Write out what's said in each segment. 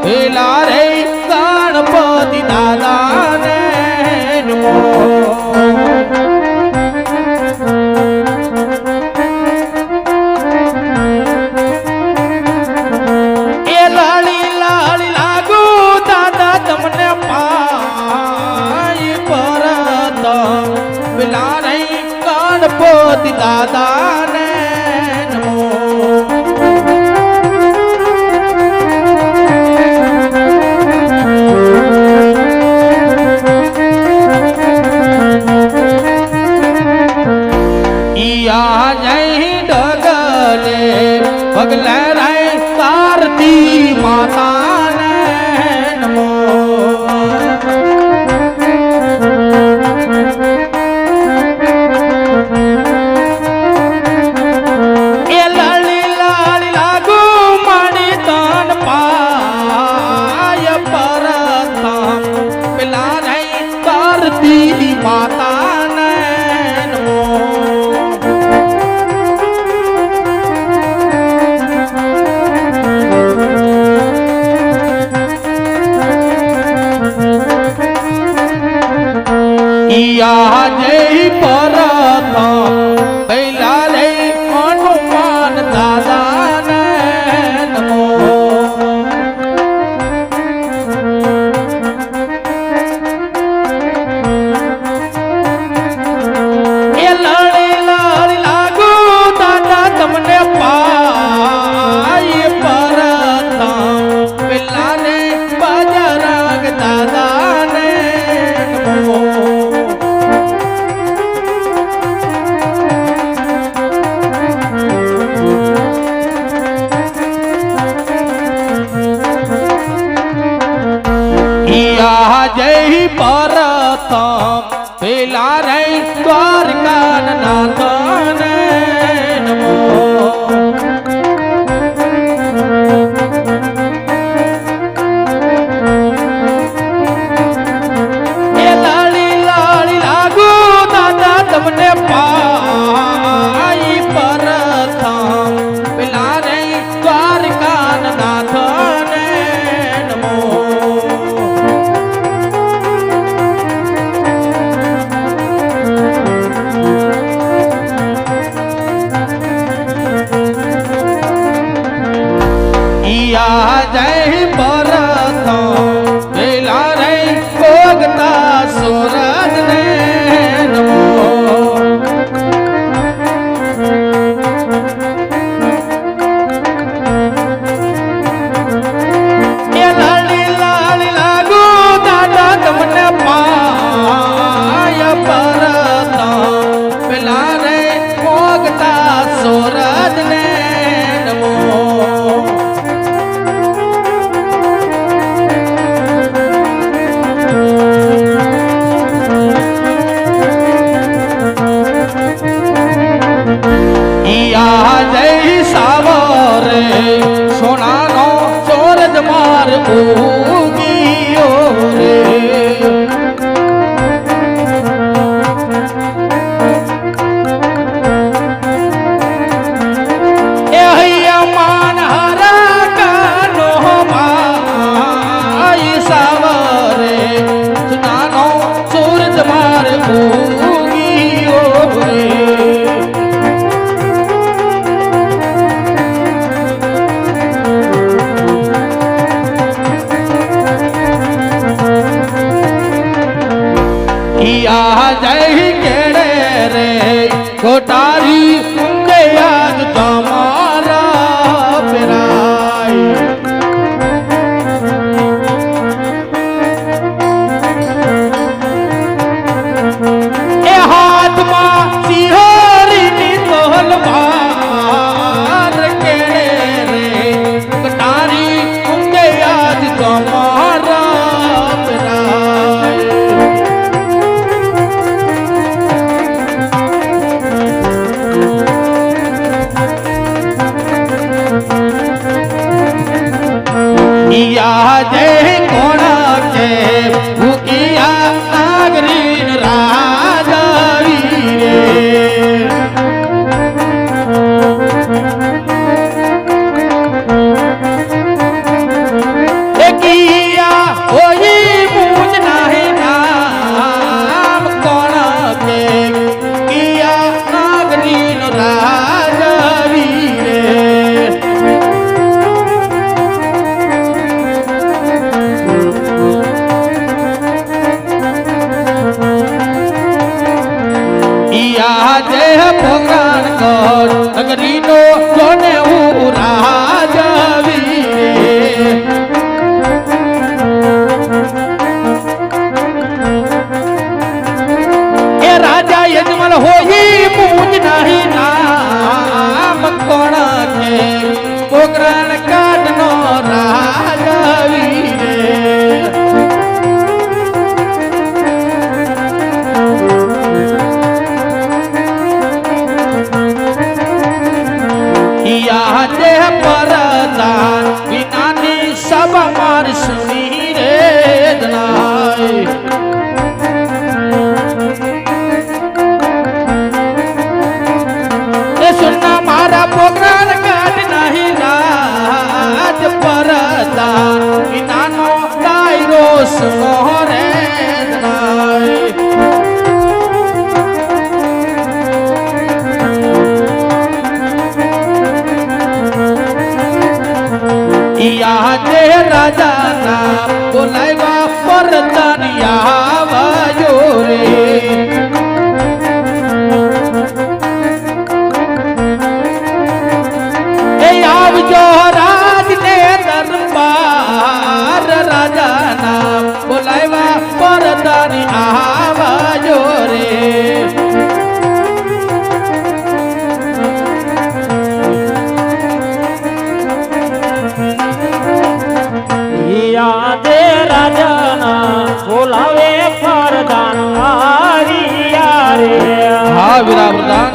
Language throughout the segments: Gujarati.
પેલા રે ગણપતિ દાદાને નમો ગણપતિ દાદાને નમો ઈયા જય ડગલે પગલે રે કાર્તી માતાને નમો માતાને નમો ઈયા જય પરત પહેલા રે હનુમાન દાદાને નમો જય પરતમ પેલા રે દ્વારકા નાથને નમો એ લાલી લાલી લાગુ દાદા તમને પાઈ પરતમ પેલા રે દ્વારકા નાથને નમો જય ભરત પેલા રે ભોગતા સુરજ ને નમો એ લાલી લાલી લાગુ દાદા તમને પાય ભરત પેલા રે ભોગતા સુરજ ને નમો જય સાવરે સોનાનો ચોરજ માર ઉગીયો રે એ હૈયા માન હરા કાનો માય સાવરે સોનાનો ચોરજ માર ઉગીયો રે જય કેડે રે કોટારી ઊંઘે યાદ તમારા પેરાય એ હાથમાં સિંહરીની તલવાર કેડે રે કોટારી ઊંઘે યાદ તમારા પેરાય પોગરાણ કર નગરીનો જોને હું રાજવી રે એ રાજા યજમાન હોઈ મૂજ નહીં નામ કોણ છે પોગરાણ કાઢનો રાજવી રે યાદે પરદાન વિનાની સબ માર સુની રે જનાય એ સુના મારા પોગરાણ કાઢ નહીં રાજ પરદાન વિનાનો ડાયરો સુનો રે જનાય યાદે રાજાના બોલાવ્યા પરદાનિયા વાયો રે એ આવજો રાજને દરબાર રાજાના બોલાવ્યા પરદાનિયા વાયો રે યાદે રાજાના બોલાવે પરદાન આવ્યા રે હા વીરા પ્રધાન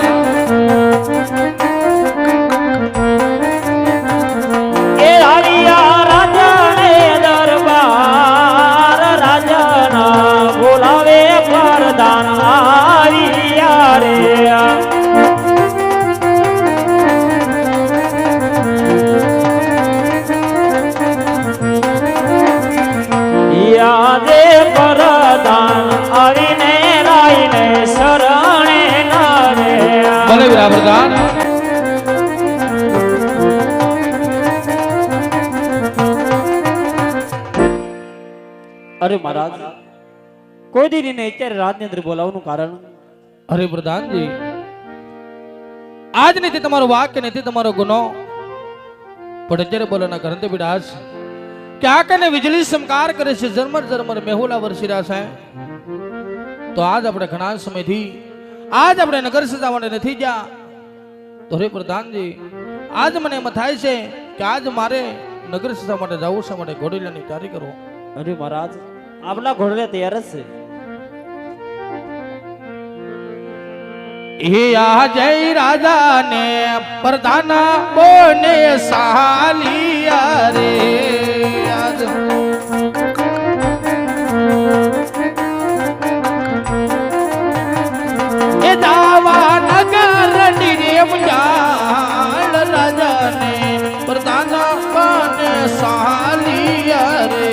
એ આવ્યા રાજાને દરબાર રાજાના બોલાવે પરદાન આવ્યા રે યાદે પરદાન આવીને રાઈને શરણે નારે ભલે વીરા પ્રધાન અરે મહારાજ કોઈ દીને અત્યારે રાજની અંદર બોલાવવાનું કારણ અરે પ્રધાનજી આજ નથી તમારો વાક્ય નથી તમારો ગુનો પણ અત્યારે બોલોના કરંતે વિડાસ કે આ કને વીજળી સમકાર કરે છે ઝરમર ઝરમર મેહુલા વરસી રહ્યા છે તો આજ આપણે ઘણા સમયથી આજ આપણે નગર સજાવવાને નથી ગયા તો રે પ્રધાનજી આજ મને એમ થાય છે કે આજ મારે નગર સજા માટે જવું છે માટે ઘોડીલાની તૈયારી કરો અરે મહારાજ આપના ઘોડલે તૈયાર જ છે હે આ જય રાજાને પ્રધાન બોને સાલિયા રે આજ એ દાવા નગર નિરેમયાળ રાજાને પ્રધાન બોને સાલિયા રે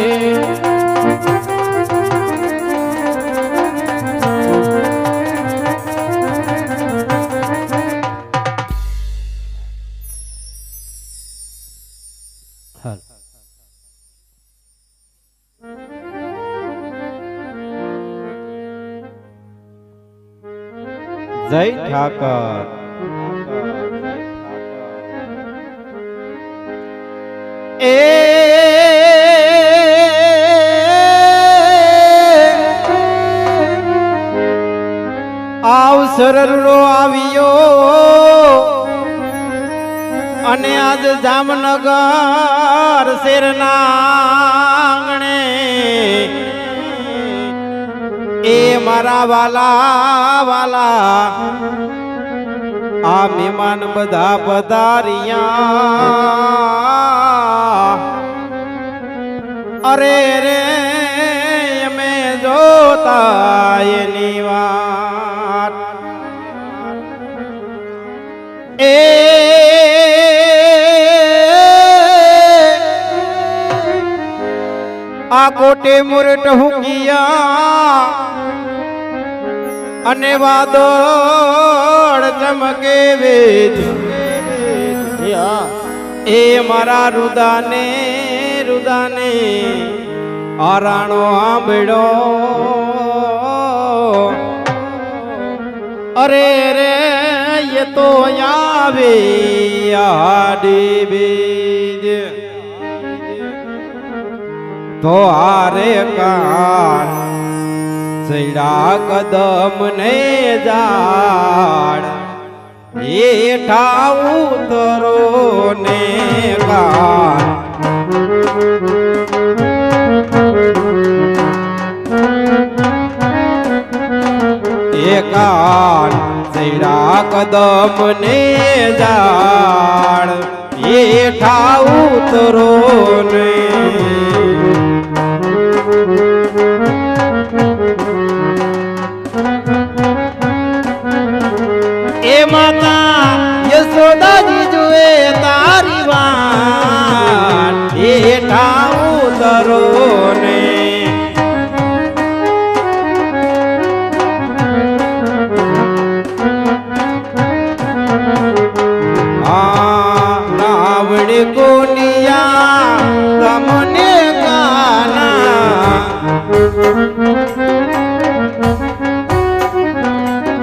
જય ઠાકર એ અવસરનો આવ્યો અને આજ જામનગર શેરના આંગણે એ મારા વાલા વાલા આ મહેમાન બધા પધારિયા અરે રે અમે જોતા એની વાત એ આ કોટે મુરટ હુકિયા અને વાદળ ચમકે વેજ એ મારા રુદાને રુદાને આરાણો આંબળો અરે રે એ તો આવે આડી બીજ તો હારે કાન સૈડા કદમ ને જાડ એઠા ઉતરો ને કાન એકાન સૈડા કદમ ને જાડ એઠા ઉતરો ને એ માતા યશોદાજી જુએ તારી વાન એઠા ઉતરો ને કોનિયા તમને કાના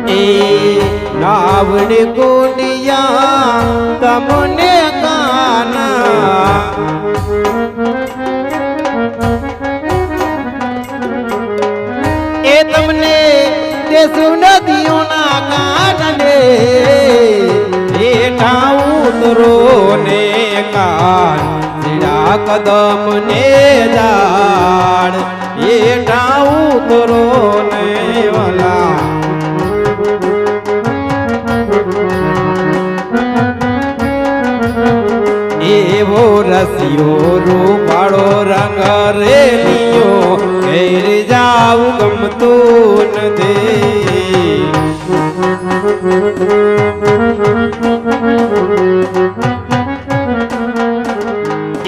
એ નાવડે કોનિયા તમને કાના એ તમને દેશુ નદીઓના કાંઠે એઠા ઉતરો ને કાન સીડા કદમ ને જાડ એઠા ઉતરો ને વાલા એવો રસિયો રૂપાળો રંગ રેલિયો ઘેર જાવું ગમતું નથી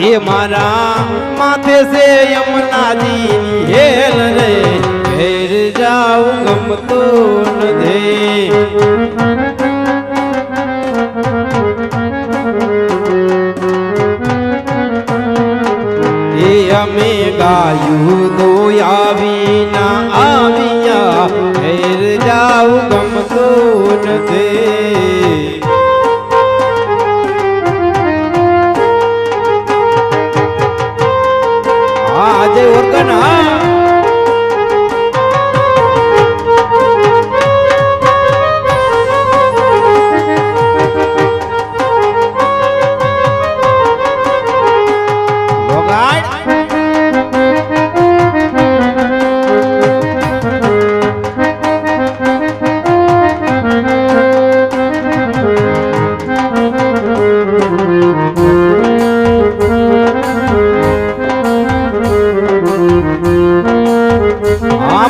એ મારા માથે સે યમુનાજી હેલ રે ઘેર જાવું ગમતું નથી એ અમે ગાયું તો આવીના આવ્યા ઘેર જાવું ગમતું નથી આજે ઓર્ગન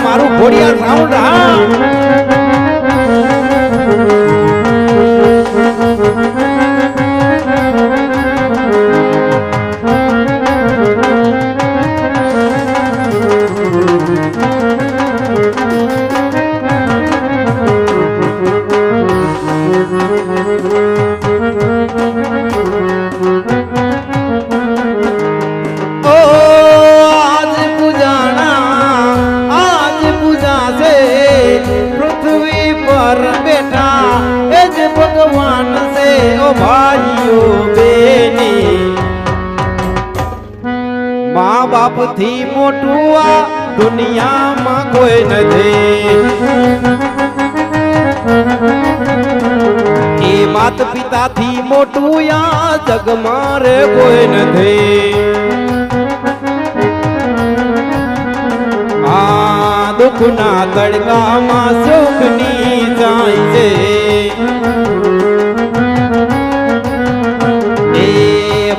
મારું ઘોડિયાર સાઉન્ડ ભગવાન સે ઓ ભાઈઓ બેની મા બાપ થી મોટું આ દુનિયામાં કોઈ નથી એ માત પિતા થી મોટું આ જગમાં રે કોઈ નથી આ દુઃખના તડકામાં સુખની જાય છે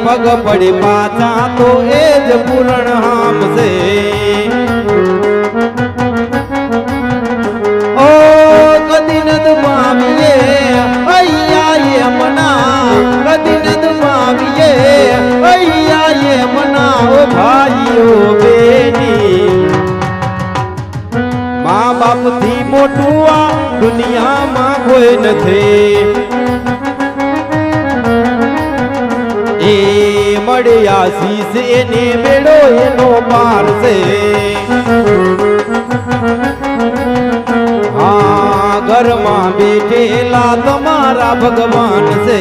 પગ પડે પાછા તો એ જ પૂરણ હામશે ઓ કદી નદ પામીએ અહીંયા એ મના કદી નદ પામીએ અહીંયા એ મના ઓ ભાઈઓ બેની મા બાપ થી મોટું આ દુનિયામાં કોઈ નથી એ મળ્યા શીશ એને બેડો એનો પાર છે હા ઘર માં બેઠેલા તમારા ભગવાન છે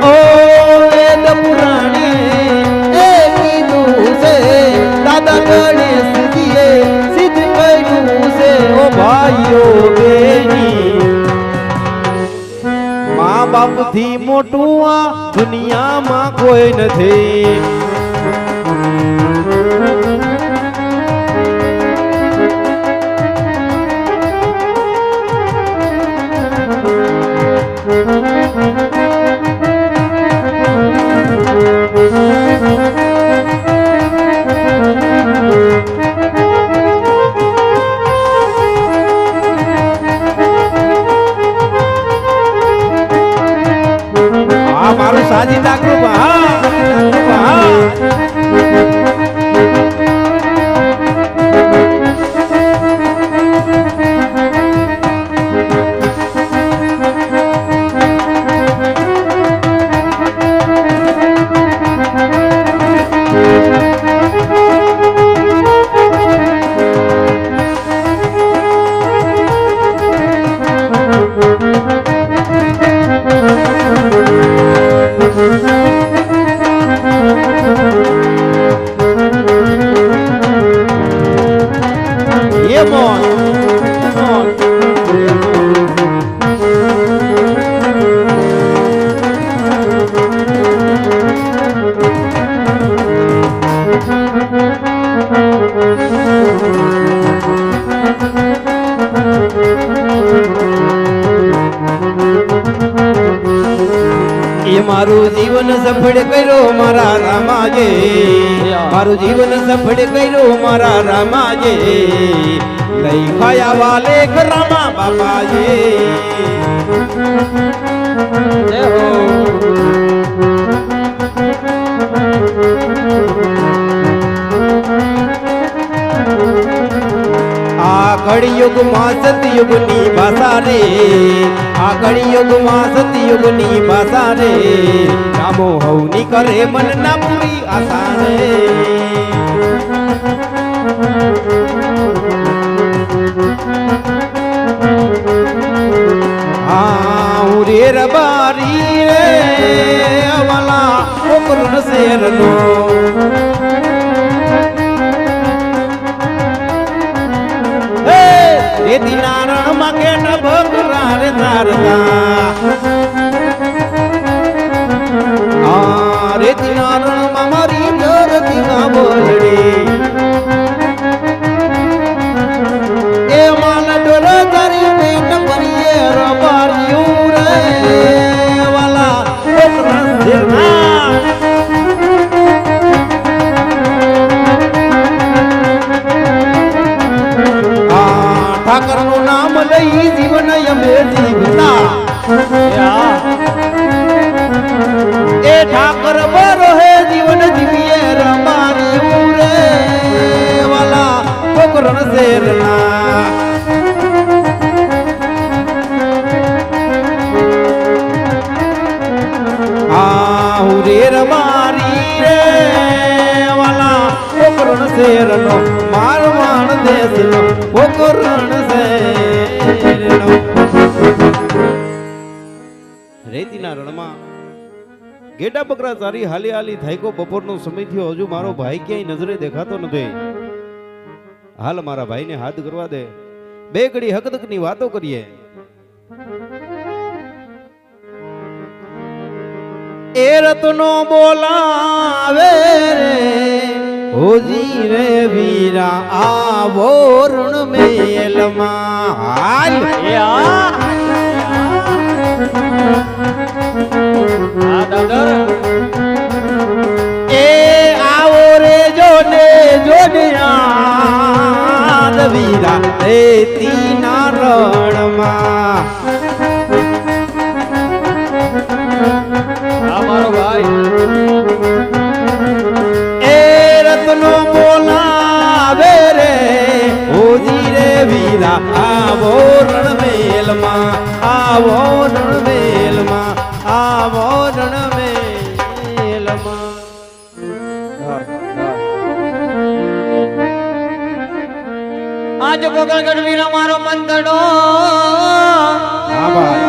ઓ વેદ પુરાણે એ કીધું છે દાદા ગણેશજીએ સિદ્ધ કર્યું છે ઓ ભાઈઓ બેની મા બાપ થી મોટું આ દુનિયામાં કોઈ નથી મારું સાજીદા કૃપા મારું જીવન સફળ કર્યો મારા રામાજે મારું જીવન સફળ કર્યો મારા રામાજે લઈ ખાયા વાલે રામા બાપાજે જય હો આ કળિયુગમાં સતયુગની ભાષા રે આ કળિયુગમાં સતયુગની ભાષા રે રામો હવની કરે મનના પૂરી આશા રે હું રે રબારી રે અવલા ઓકરણ શેરનો રેતી નારણ માં કેટ ભગરા રે ધારતા રેતી નારણ માં મારી ધરતી ના બોલડી એ માલ ડોર તારી પેટ ભરીએ રબારિયું રે વાલા ઓકરા શેરના ઠાકર નું નામ લઈ જીવન અમે જીવતા એ ઠાકર બરો હે જીવન જીવીએ રમારી રે વાલા કોકરણ શેરના હું રે રમારી રે વાલા કોકરણ શેરનો મારવાણ દેશનો કોકરણ શેરનો રેતીના રણમાં ગેડા બકરા તારી હાલી હાલી થાયકો બપોરનો સમય થયો હજુ મારો ભાઈ ક્યાંય નજરે દેખાતો નથી હાલ મારા ભાઈને હાથ કરવા દે બે ઘડી હકદકની વાતો કરીએ એ રત્નો બોલાવે રે હોજી રે વીરા આવો રણ મેલમાં હાલ એ આવો રે જોને જોડ્યા વીરા રેતી ના રણમાં મારો ભાઈ એ રત્નો બોલાવે રે હોજી રે વીરા આવો રણમેલમાં આવો રણમેલમાં આવો રણમેલમાં આ જ પોકળગઢ વીરા મારો મંતડો હા ભાઈ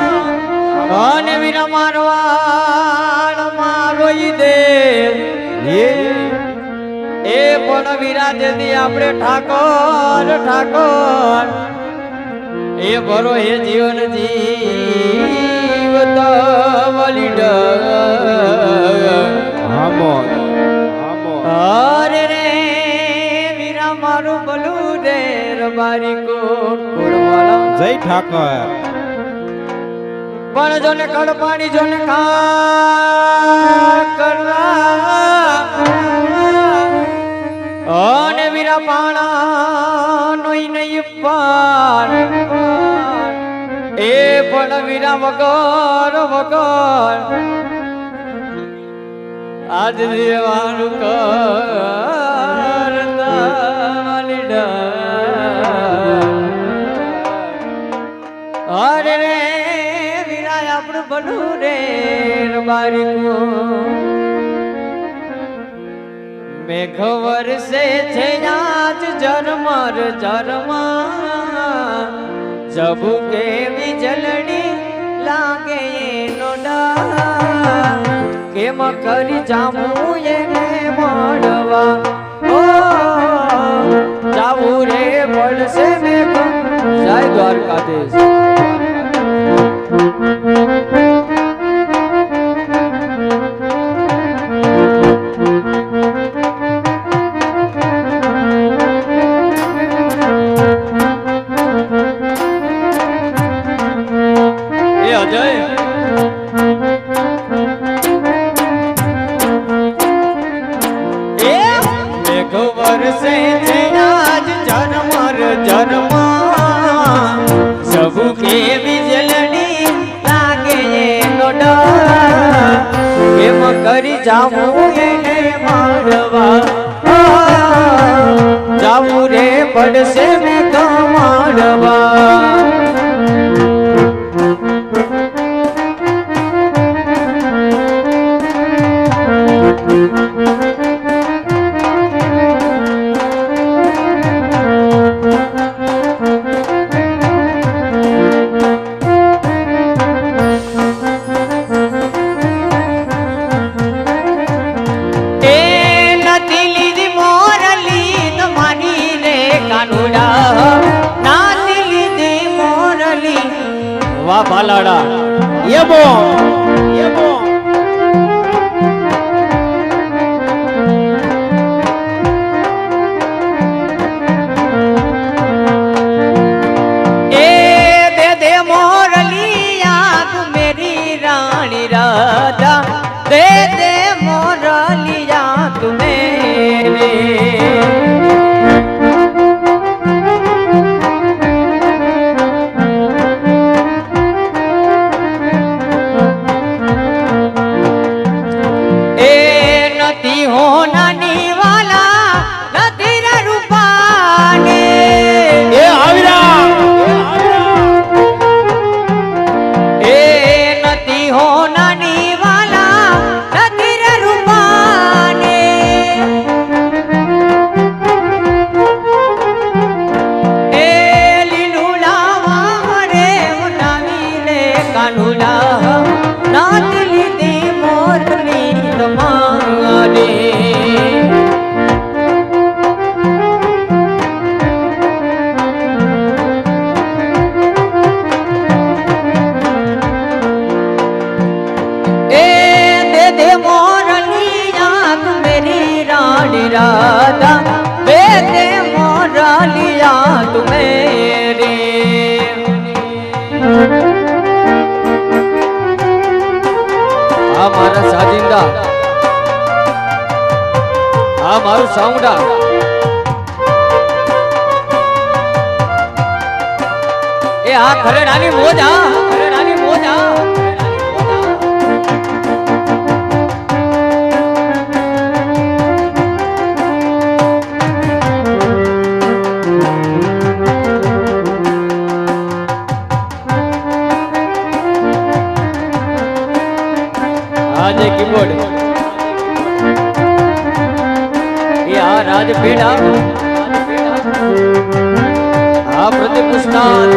અને વીરા મારવાડ મારો ઈ દેવ એ પણ વીરા જેથી આપણે ઠાકોર ઠાકોર એ ભરો હે જીવન જીવત વલીડ અરે રે વીરા મારું બલું રે રબારી કોટ કોડવાળા જય ઠાકર પણ જોને કડપાણી જોને ખા કરવા અને વીરા પાણા નોઈ નહીં પાર એ પણ વીરા વગર વગર આજ દેવાનું કરતા અરે રે વીરા આપણું બનું રે રબારી મેઘ વરસે છે આજ જરમર જરમા જબુ કેવી જલડી લાગે એનો ડા કેમ કરી જામું એને મળવા ઓ જાવું રે પડશે મેઘ જય દ્વારકાધીશ વરસે છે આજ જન્મર જન્મા સબુ કેવી જલડી લાગે એનો ડર કેમ કરી જાવું એને મારવા જાવું રે પડશે મેં કમાડવા વાહ ભાલાડા યબો યબો એ દે દે મોરલિયા તું મેરી રાણી રાધા દે દે મોરલિયા તું મેરી राधा बेटे मोरा लिया तुम्हें हमारा साजिंदा हमारू साउंडा ए आ खरेडानी मोजा खरेडानी मोजा આજે કીબોર્ડ એ આ રાજ પેડા આ પ્રદીપ ઉસ્તાદ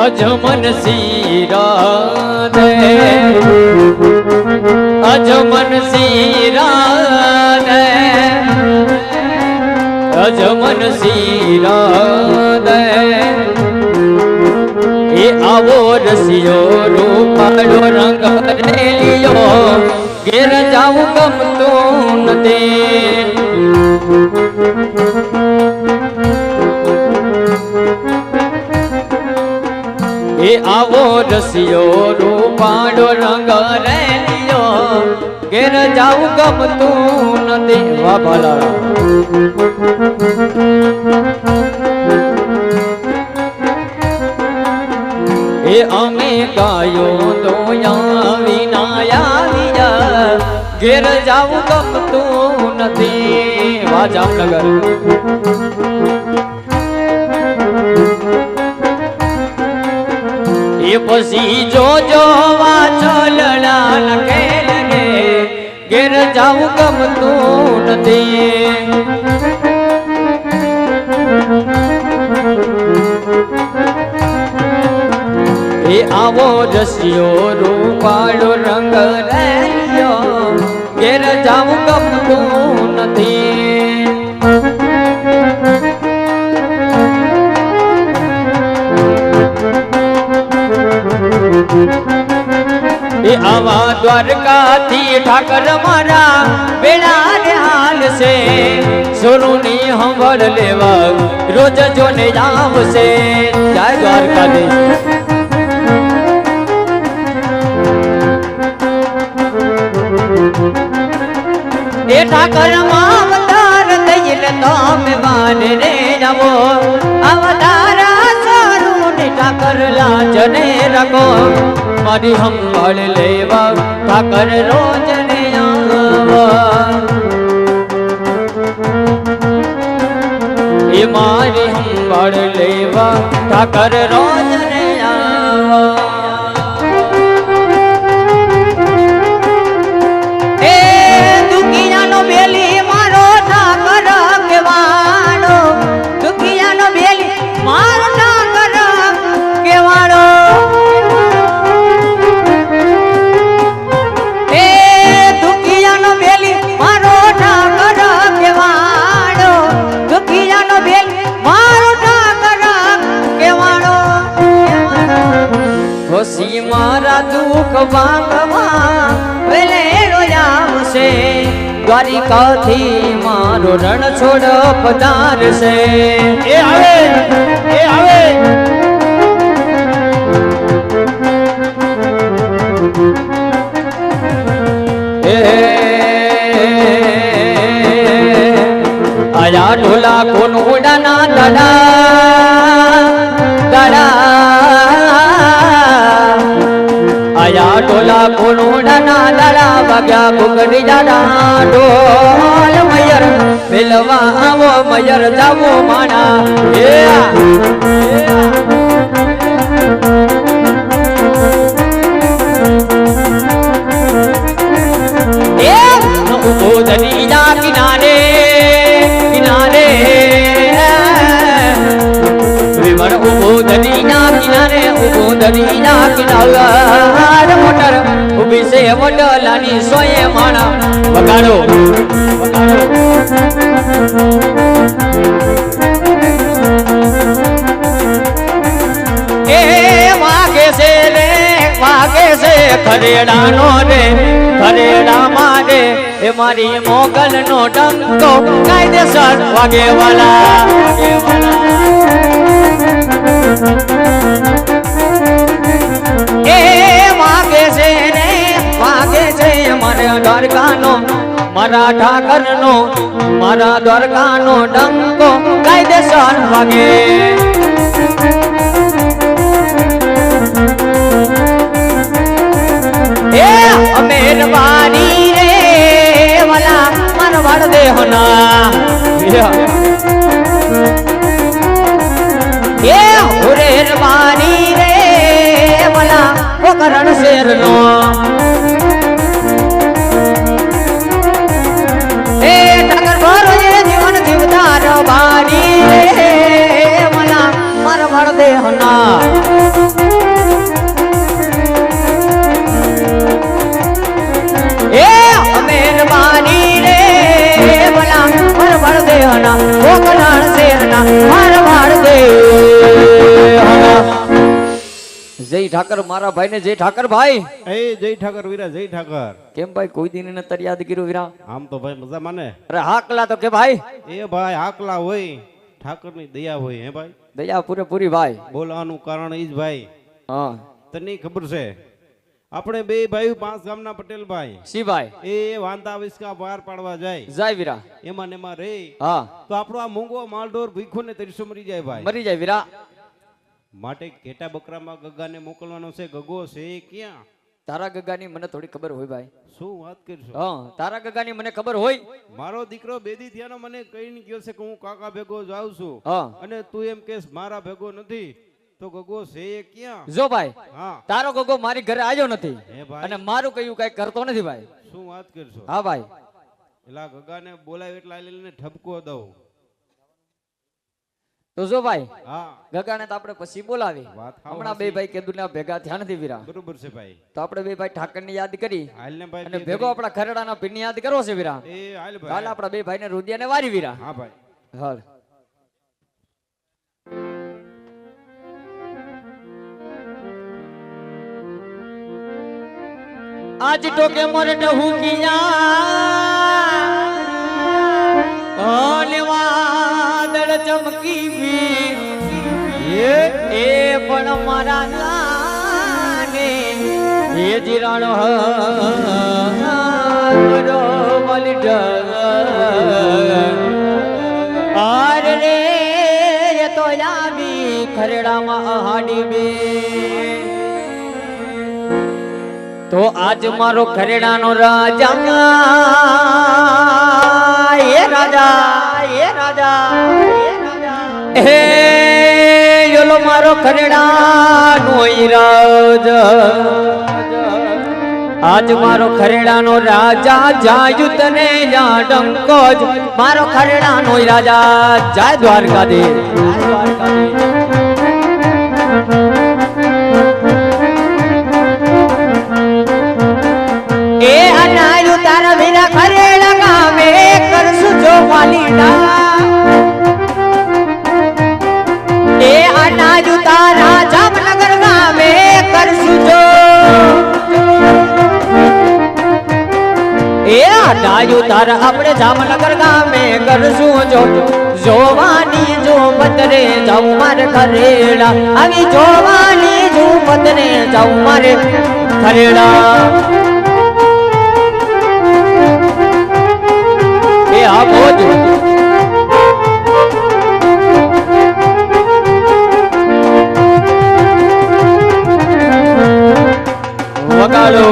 અજમન સિરાદે અજમન સિરાદે અજમન સિરાદે એ આવો રસિયો રૂપાળો રંગ રેલિયો ઘેર જાવું ગમતું નથી એ આવો રસિયો રૂપાળો રંગ રેલિયો ઘેર જાવું ગમતું નથી વાહ ભલા એ અમે ગાયો દોયા વિનાયા ઘેર જાવું ગમતું નથી વાહ જામનગર એ પછી જોજો વાછલડા લખેલ રે ઘેર જાવું ગમતું નથી એ આવો રસિયો રૂપાળો રંગ રેલિયો ઘેર જાવું ગમતું નથી એ આવા દ્વારકાથી ઠાકર મારા બેડા રે હાલ છે સોરુની હંભળ લેવા રોજ જોને આવશે જય દ્વારકાધીશ એ ઠાકર માં અવતાર દઈને તમે બાને રે જાવો અવતારા સોરુની ઠાકર લાજને રખો મારી હંભાળ લેવા ઠાકર રોજ ને આવા એ મારી હંભાળ લેવા ઠાકર રોજ ને આવા એ દુખિયાનો બેલી મારો ઠાકર કેવાડો દુખિયાનો બેલી મારો ઠાકર કેવાડો ખુશી મારા દુઃખ ભાંગવા વેલેરો આવશે દ્વારિકાથી મારો રણ છોડ પધારશે એ આવે એ આવે આયા ઢોલા કોન ઉડાના દાડા દાડા આયા ઢોલા કોનોડાના દાડા વાગ્યા કુકડી દાડા ઢોલ મયર પેલવા આવો મયર જાવો માણા ઉભો દરિયા કિનારે કિનારે વિમળ ઉભો દરિયા કિનારે ઉભો દરિયા કિનારે મોટર ઉભી છે વડલાની સોએ માણા વગાડો એ વાગે છે રે વાગે છે ખરેડાનો રે ખરેડા મારે એ મારી મોગલ નો ડંકો કાયદેસર વાગે વાલા એ વાગે છે ને વાગે છે મારા દ્વારકાનો મારા ઠાકરનો મારા દ્વારકાનો ડંકો કાયદેસર વાગે માર દેહના એ હુરેર મારી રે ભલા પોકરણ શેરનો એ ઠાકર ભરો જે જીવન જીવદાર બારી રે ભલા માર માર દેહના એ મહેરબાની રે ભલા માર માર દેહના પોકરણ શેરના માર માર દેહના જય ઠાકર મારા ભાઈ ને જય ઠાકર ભાઈ એ જય ઠાકર વીરા જય ઠાકર કેમ ભાઈ કોઈ દિન ને તર યાદ કર્યું વીરા આમ તો ભાઈ મજા માને અરે હાકલા તો કે ભાઈ એ ભાઈ આકલા હોય ઠાકર ની દયા હોય હે ભાઈ દયા પૂરેપૂરી ભાઈ બોલવાનું કારણ ઈ જ ભાઈ હા તને ખબર છે આપણે બે ભાઈ 5 ગામના પટેલ ભાઈ સી ભાઈ એ વાંતા વિસ્કા પાર પાડવા જાય જાય વીરા એમાં ને એમાં રે હા તો આપણો આ મૂંગો માલઢોર ભીખો ને તરીસો મરી જાય ભાઈ મરી જાય વીરા માટે ઘેટા બકરામાં ગગાને મોકલવાનો છે ગગો છે ક્યાં તારા ગગાની મને થોડી ખબર હોય ભાઈ શું વાત કરશો હા તારા ગગાની મને ખબર હોય મારો દીકરો બેદી થયાનો મને કહીને ગયો છે કે હું કાકા ભેગો જાઉં છું હા અને તું એમ કેસ મારા ભેગો નથી તો ગગો છે ક્યાં જો ભાઈ હા તારો ગગો મારી ઘરે આવ્યો નથી હે ભાઈ અને મારું કયું કઈ કરતો નથી ભાઈ શું વાત કરશો હા ભાઈ એલા ગગાને બોલાય એટલા લઈને ઠપકો દઉં તો જો ભાઈ હા ગગાને તો આપણે પછી બોલાવી વાત હાવ હમણાં બે ભાઈ કેદુના ભેગા થયા નથી વીરા બરોબર છે ભાઈ તો આપણે બે ભાઈ ઠાકર ની યાદ કરી હાલ ને ભાઈ અને ભેગો આપણા ખરડાના પીર ની યાદ કરવો છે વીરા એ હાલ કાલ ભાઈ આપણા બે ભાઈ ને રુદિયાને વારી વીરા હા ભાઈ હાલ आज टोके मोरट हुकिया ओले वादळ चमकी भी ए पण मारा गाने हे जिराणो हरो मलिड आर रे ये तो लावी खरड़ा महाडी में तो आज मारो खरेડાનો રાજા એ રાજા હે યોલો મારો ખરેડાનો રાજા આજ મારો ખરેડાનો રાજા જાયુ તને યા ડંકો મારો ખરેડાનો રાજા જય દ્વારકાધીશ ए अनायु तारा वीरा खरेड़ा गावे करसु जो वालीडा ए अनायु तारा जामनगर गावे करसु जो ए अनायु तारा अपने जामनगर गावे करसु जो जोवानी जो बतरे जाऊ मारे खरेड़ा अभी जोवानी जो बतरे जाऊ मारे खरेड़ा આ બોજ વગાડો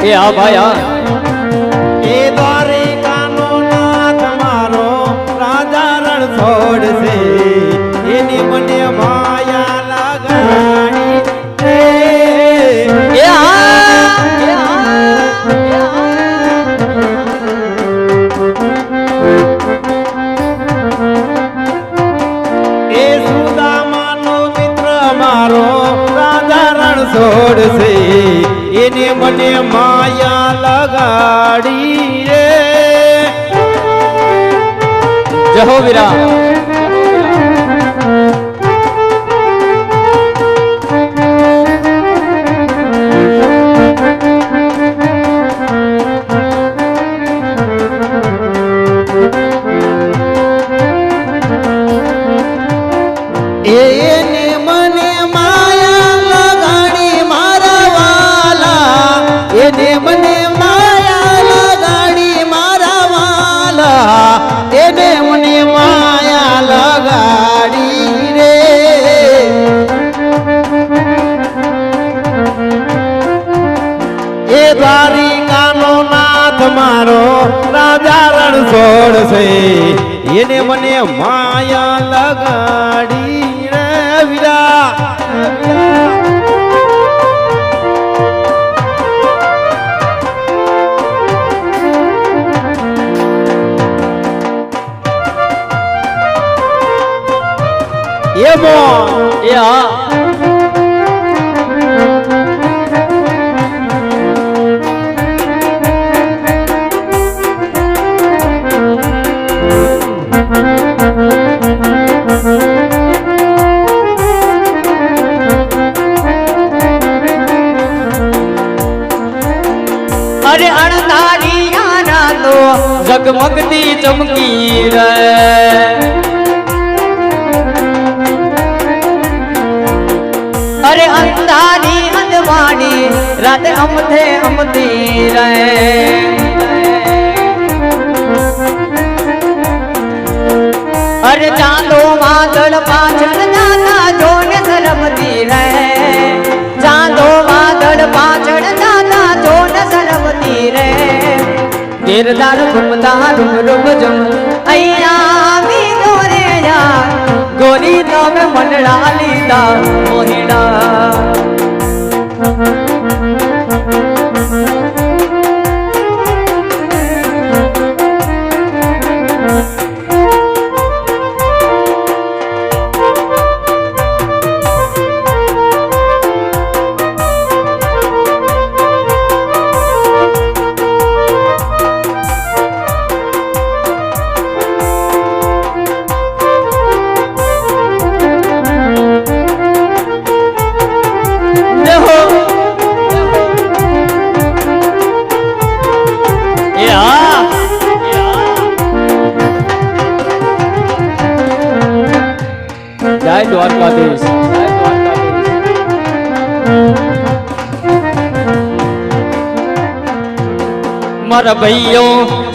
એ આ ભાઈ આ એ દ્વારિકાનો નાથ મારો રાજા રણ છોડશે એની મને માયા લાગાણી એ આ એ સુદામાનો મિત્ર મારો રાજા રણ છોડશે એને મને માયા લગાડી રે જય હો વીરા એને મને માયા લગાડી મારા વાલા એને મને માયા લગાડી મારા વાલા દ્વારિકાનો નાથ મારો રાજા રણછોડ છે એને મને માયા લગાડી રે વીરા એમો એ હા અરે અણધારિયાના તો ઝગમગતી ચમકી રે અરે અંધારી અંધવાણી રાતે અમથે અમતી રહે અરે ચાંદો વાદળ પાછળ જાતા જોને સરમતી રહે ચાંદો વાદળ પાછળ જાતા જોને સરમતી રહે ગિરદાર ઘૂમતા રૂમ રૂમ જમ અહીંયા આવી દોરે યાર ગોરી તમે મંડળા લીધા મોહિડા જય દ્વારકાધીશ મારા ભાઈઓ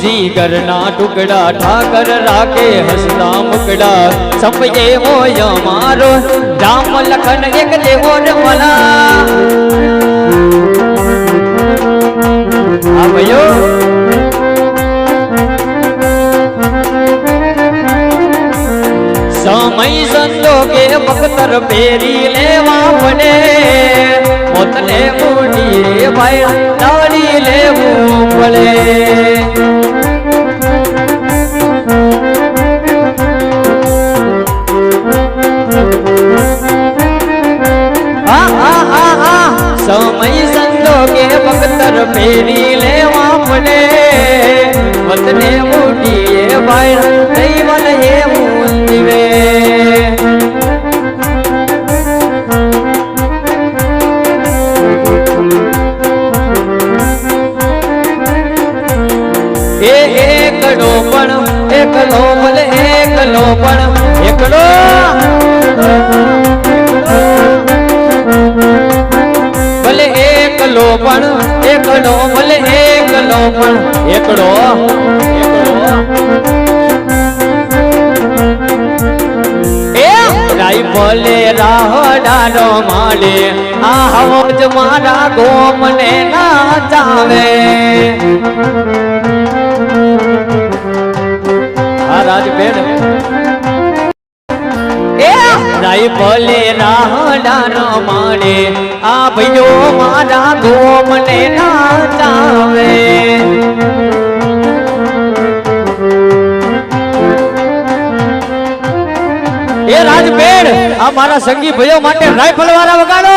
જીગરના ટુકડા ઠાકર રાખે હસતા મુકડા સંપજે હોય મારો રામ લખન એક દેવો ને મલા આ ભાઈઓ સમય સંજોગે બખતર પેરી લેવા પડે મોતને મૂડી રે ભાઈ લાડી લેવું પડે સમય સંજોગે બખતર પેરી લેવા પડે મોતને મૂડી રે ભાઈ દૈવલ એવું જીવે એકડો પણ એકલો ભલે એકલો પણ એકડો ભલે એકલો પણ એકડો ભલે એકલો પણ એકડો ભલે રાહડાનો માલે આ હવજ મારા ગોમને ના જાવે રાજબેન રાઈ ભલે રાહડાનો માલે આ ભાઈઓ મારા ગોમને ના જાવે એ રાજબેડ આ મારા સંગી ભાઈઓ માટે રાઇફલ વાળા વગાડો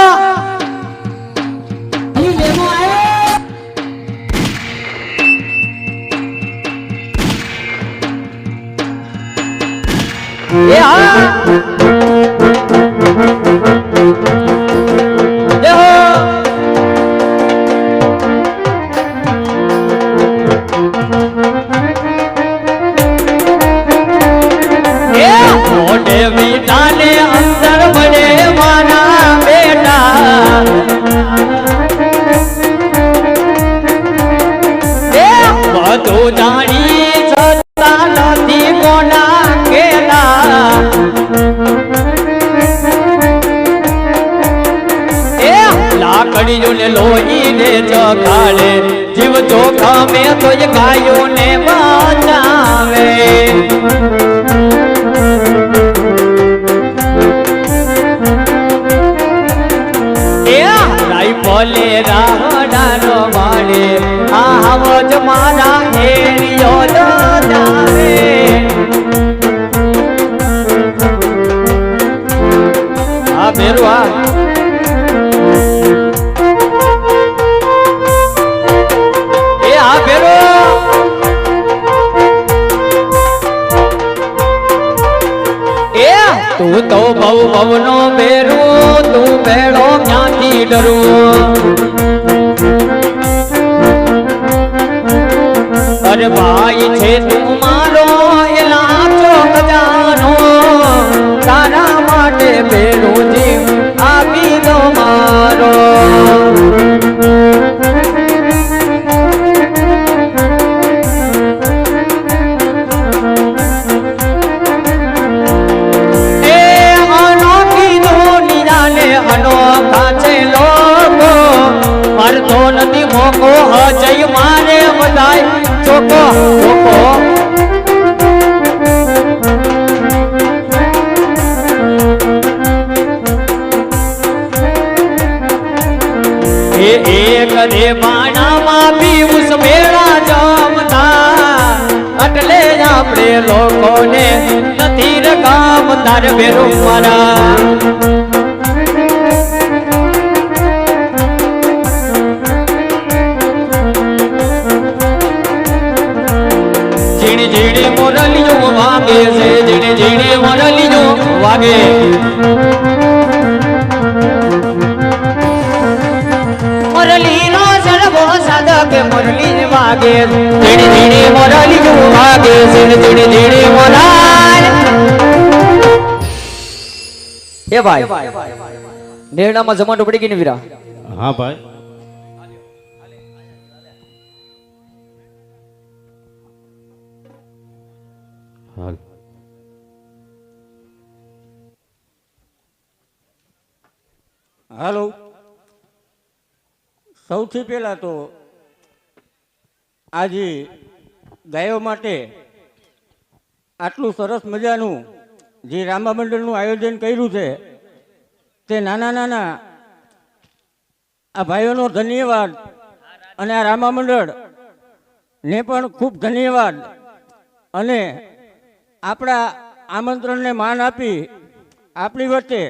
એ હા બેટાને અંદર બને મારા બેટા બધું જાણી છતાં નથી કોના કેલા રે ચખાડે જીવ જોખમે તો એ ગાયોને બચાવે બોલે રાવડાનો માળે આ હવજ મારા હેરિયો જાવે આ બેરવા એ આ બેરો એ તું તો બહુ બહુનો બેરું તું બેડો ક્યાંથી ડરું અરે ભાઈ છે તું મારો એલા ચોક જાનો તારા માટે બેરું જીવ આપી દો મારો મારતો નથી મોકો હજય મારે બધાય ચોકો ચોકો એ એક રે બાણામાં પીવું મેળા જમતા એટલે આપણે લોકોને નથી રકામ તાર બેરો મારા ઝીણી મોરલીઓ વાગે છે ઝીણી મોરલીઓ વાગે મોરલીનો સડવો સાદક મોરલી વાગે ઝીણી મોરલીઓ વાગે છે ઝીણી મોરાલ એ ભાઈ નેરણામાં જમાટો પડી ગઈ ને વીરા હા ભાઈ હાલ હાલો સૌથી પહેલા તો આજે ગાયો માટે આટલું સરસ મજાનું જે રામા મંડળનું આયોજન કર્યું છે તે નાના નાના આ ભાઈઓનો ધન્યવાદ અને આ રામા મંડળ ને પણ ખૂબ ધન્યવાદ અને આપણા આમંત્રણને માન આપી આપણી વચ્ચે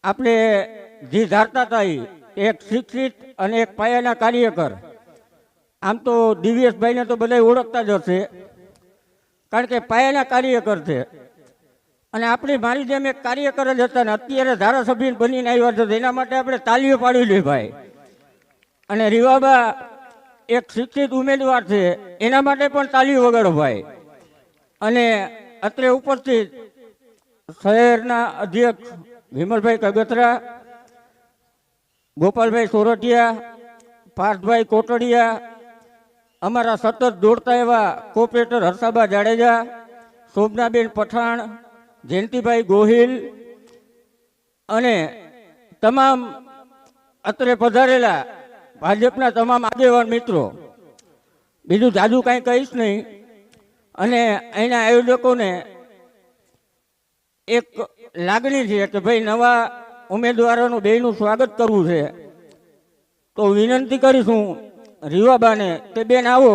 આપણે જે ધારતા હતા એક શિક્ષિત અને એક પાયાના કાર્યકર આમ તો દિવ્યેશભાઈને તો બધા ઓળખતા જ હશે કારણ કે પાયાના કાર્યકર છે અને આપણી મારી જેમ એક કાર્યકર જ હતા ને અત્યારે ધારાસભ્ય બનીને આવ્યા છે એના માટે આપણે તાલીઓ પાડી લઈએ ભાઈ અને રીવાબા એક શિક્ષિત ઉમેદવાર છે એના માટે પણ તાલીઓ વગાડો ભાઈ અને અત્રે ઉપસ્થિત શહેરના અધ્યક્ષ વિમલભાઈ કગતરા ગોપાલભાઈ સોરઠિયા પાર્થભાઈ કોટડિયા અમારા સતત દોડતા એવા કોઓપરેટર હર્ષાબા જાડેજા શોભનાબેન પઠાણ જયંતિભાઈ ગોહિલ અને તમામ અત્રે પધારેલા ભાજપના તમામ આગેવાન મિત્રો બીજું જાજુ કાંઈ કહીશ નહીં અને અહીંના આયોજકોને એક લાગણી છે કે ભાઈ નવા ઉમેદવારોનું બેયનું સ્વાગત કરવું છે તો વિનંતી કરીશું રીવાબાને તે બેન આવો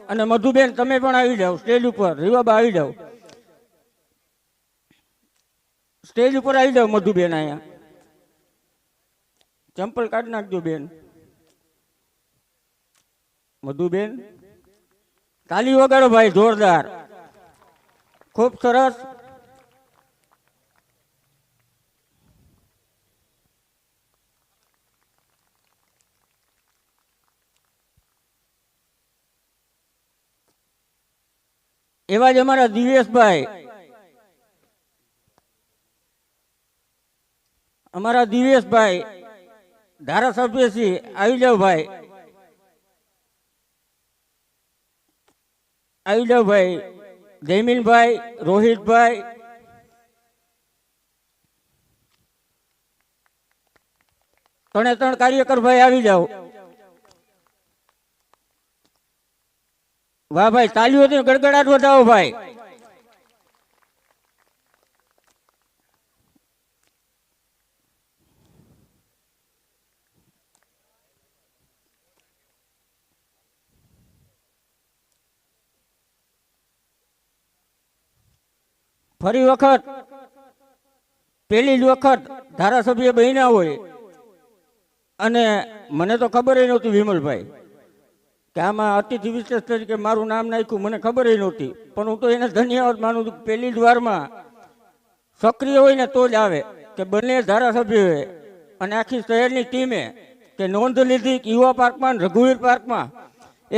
અને મધુબેન તમે પણ આવી જાઓ સ્ટેજ ઉપર રીવાબા આવી જાઓ સ્ટેજ ઉપર આવી જાઓ મધુબેન અહીંયા ચંપલ કાઢી નાખજો બેન મધુબેન તાલી વગાડો ભાઈ જોરદાર ખૂબ સરસ એવા જ અમારા દિવેશભાઈ ધારાસભ્ય શ્રી આવી જાઓ ભાઈ જયમીનભાઈ રોહિતભાઈ ત્રણ કાર્યકર ભાઈ આવી જાઓ. વાહ ભાઈ, તાલીઓથી ગડગડાટ વધાવો ભાઈ. ફરી વખત પહેલી જ વખત ધારાસભ્ય બન્યા હોય અને મને તો ખબર નહોતી વિમલભાઈ કે આમાં અતિથિ વિશેષ તરીકે મારું નામ નાખ્યું, મને ખબર નહોતી. પણ હું તો એને ધન્યવાદ માનું છું. પહેલી જ વારમાં સક્રિય હોય ને તો જ આવે કે બંને ધારાસભ્યોએ અને આખી શહેરની ટીમે કે નોંધ લીધી કે યુવા પાર્કમાં રઘુવીર પાર્કમાં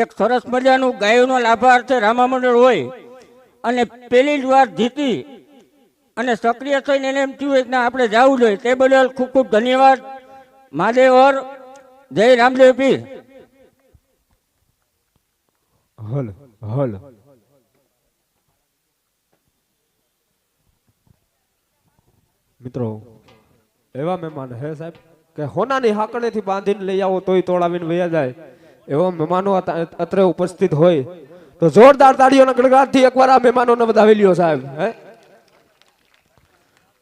એક સરસ મજાનું ગાયોનો લાભાર્થે રામા મંડળ હોય અને પહેલી જ વાર જીતી અને સક્રિય થઈને એને એમ થયું કે ના આપણે જવું જોઈએ. તે બદલ ખૂબ ખૂબ ધન્યવાદ. મહાદેવર, જય રામદેવ પીર. હલ હલ મિત્રો, એવા મહેમાન હે સાહેબ કે હોનાની હાકણેથી બાંધીને લઈ આવો તોય તોડાવીને વયા જાય. એવા મહેમાનો અત્રે ઉપસ્થિત હોય તો જોરદાર તાળીઓના ગડગડાટથી એકવાર આ મહેમાનોને વધાવી લ્યો સાહેબ. હે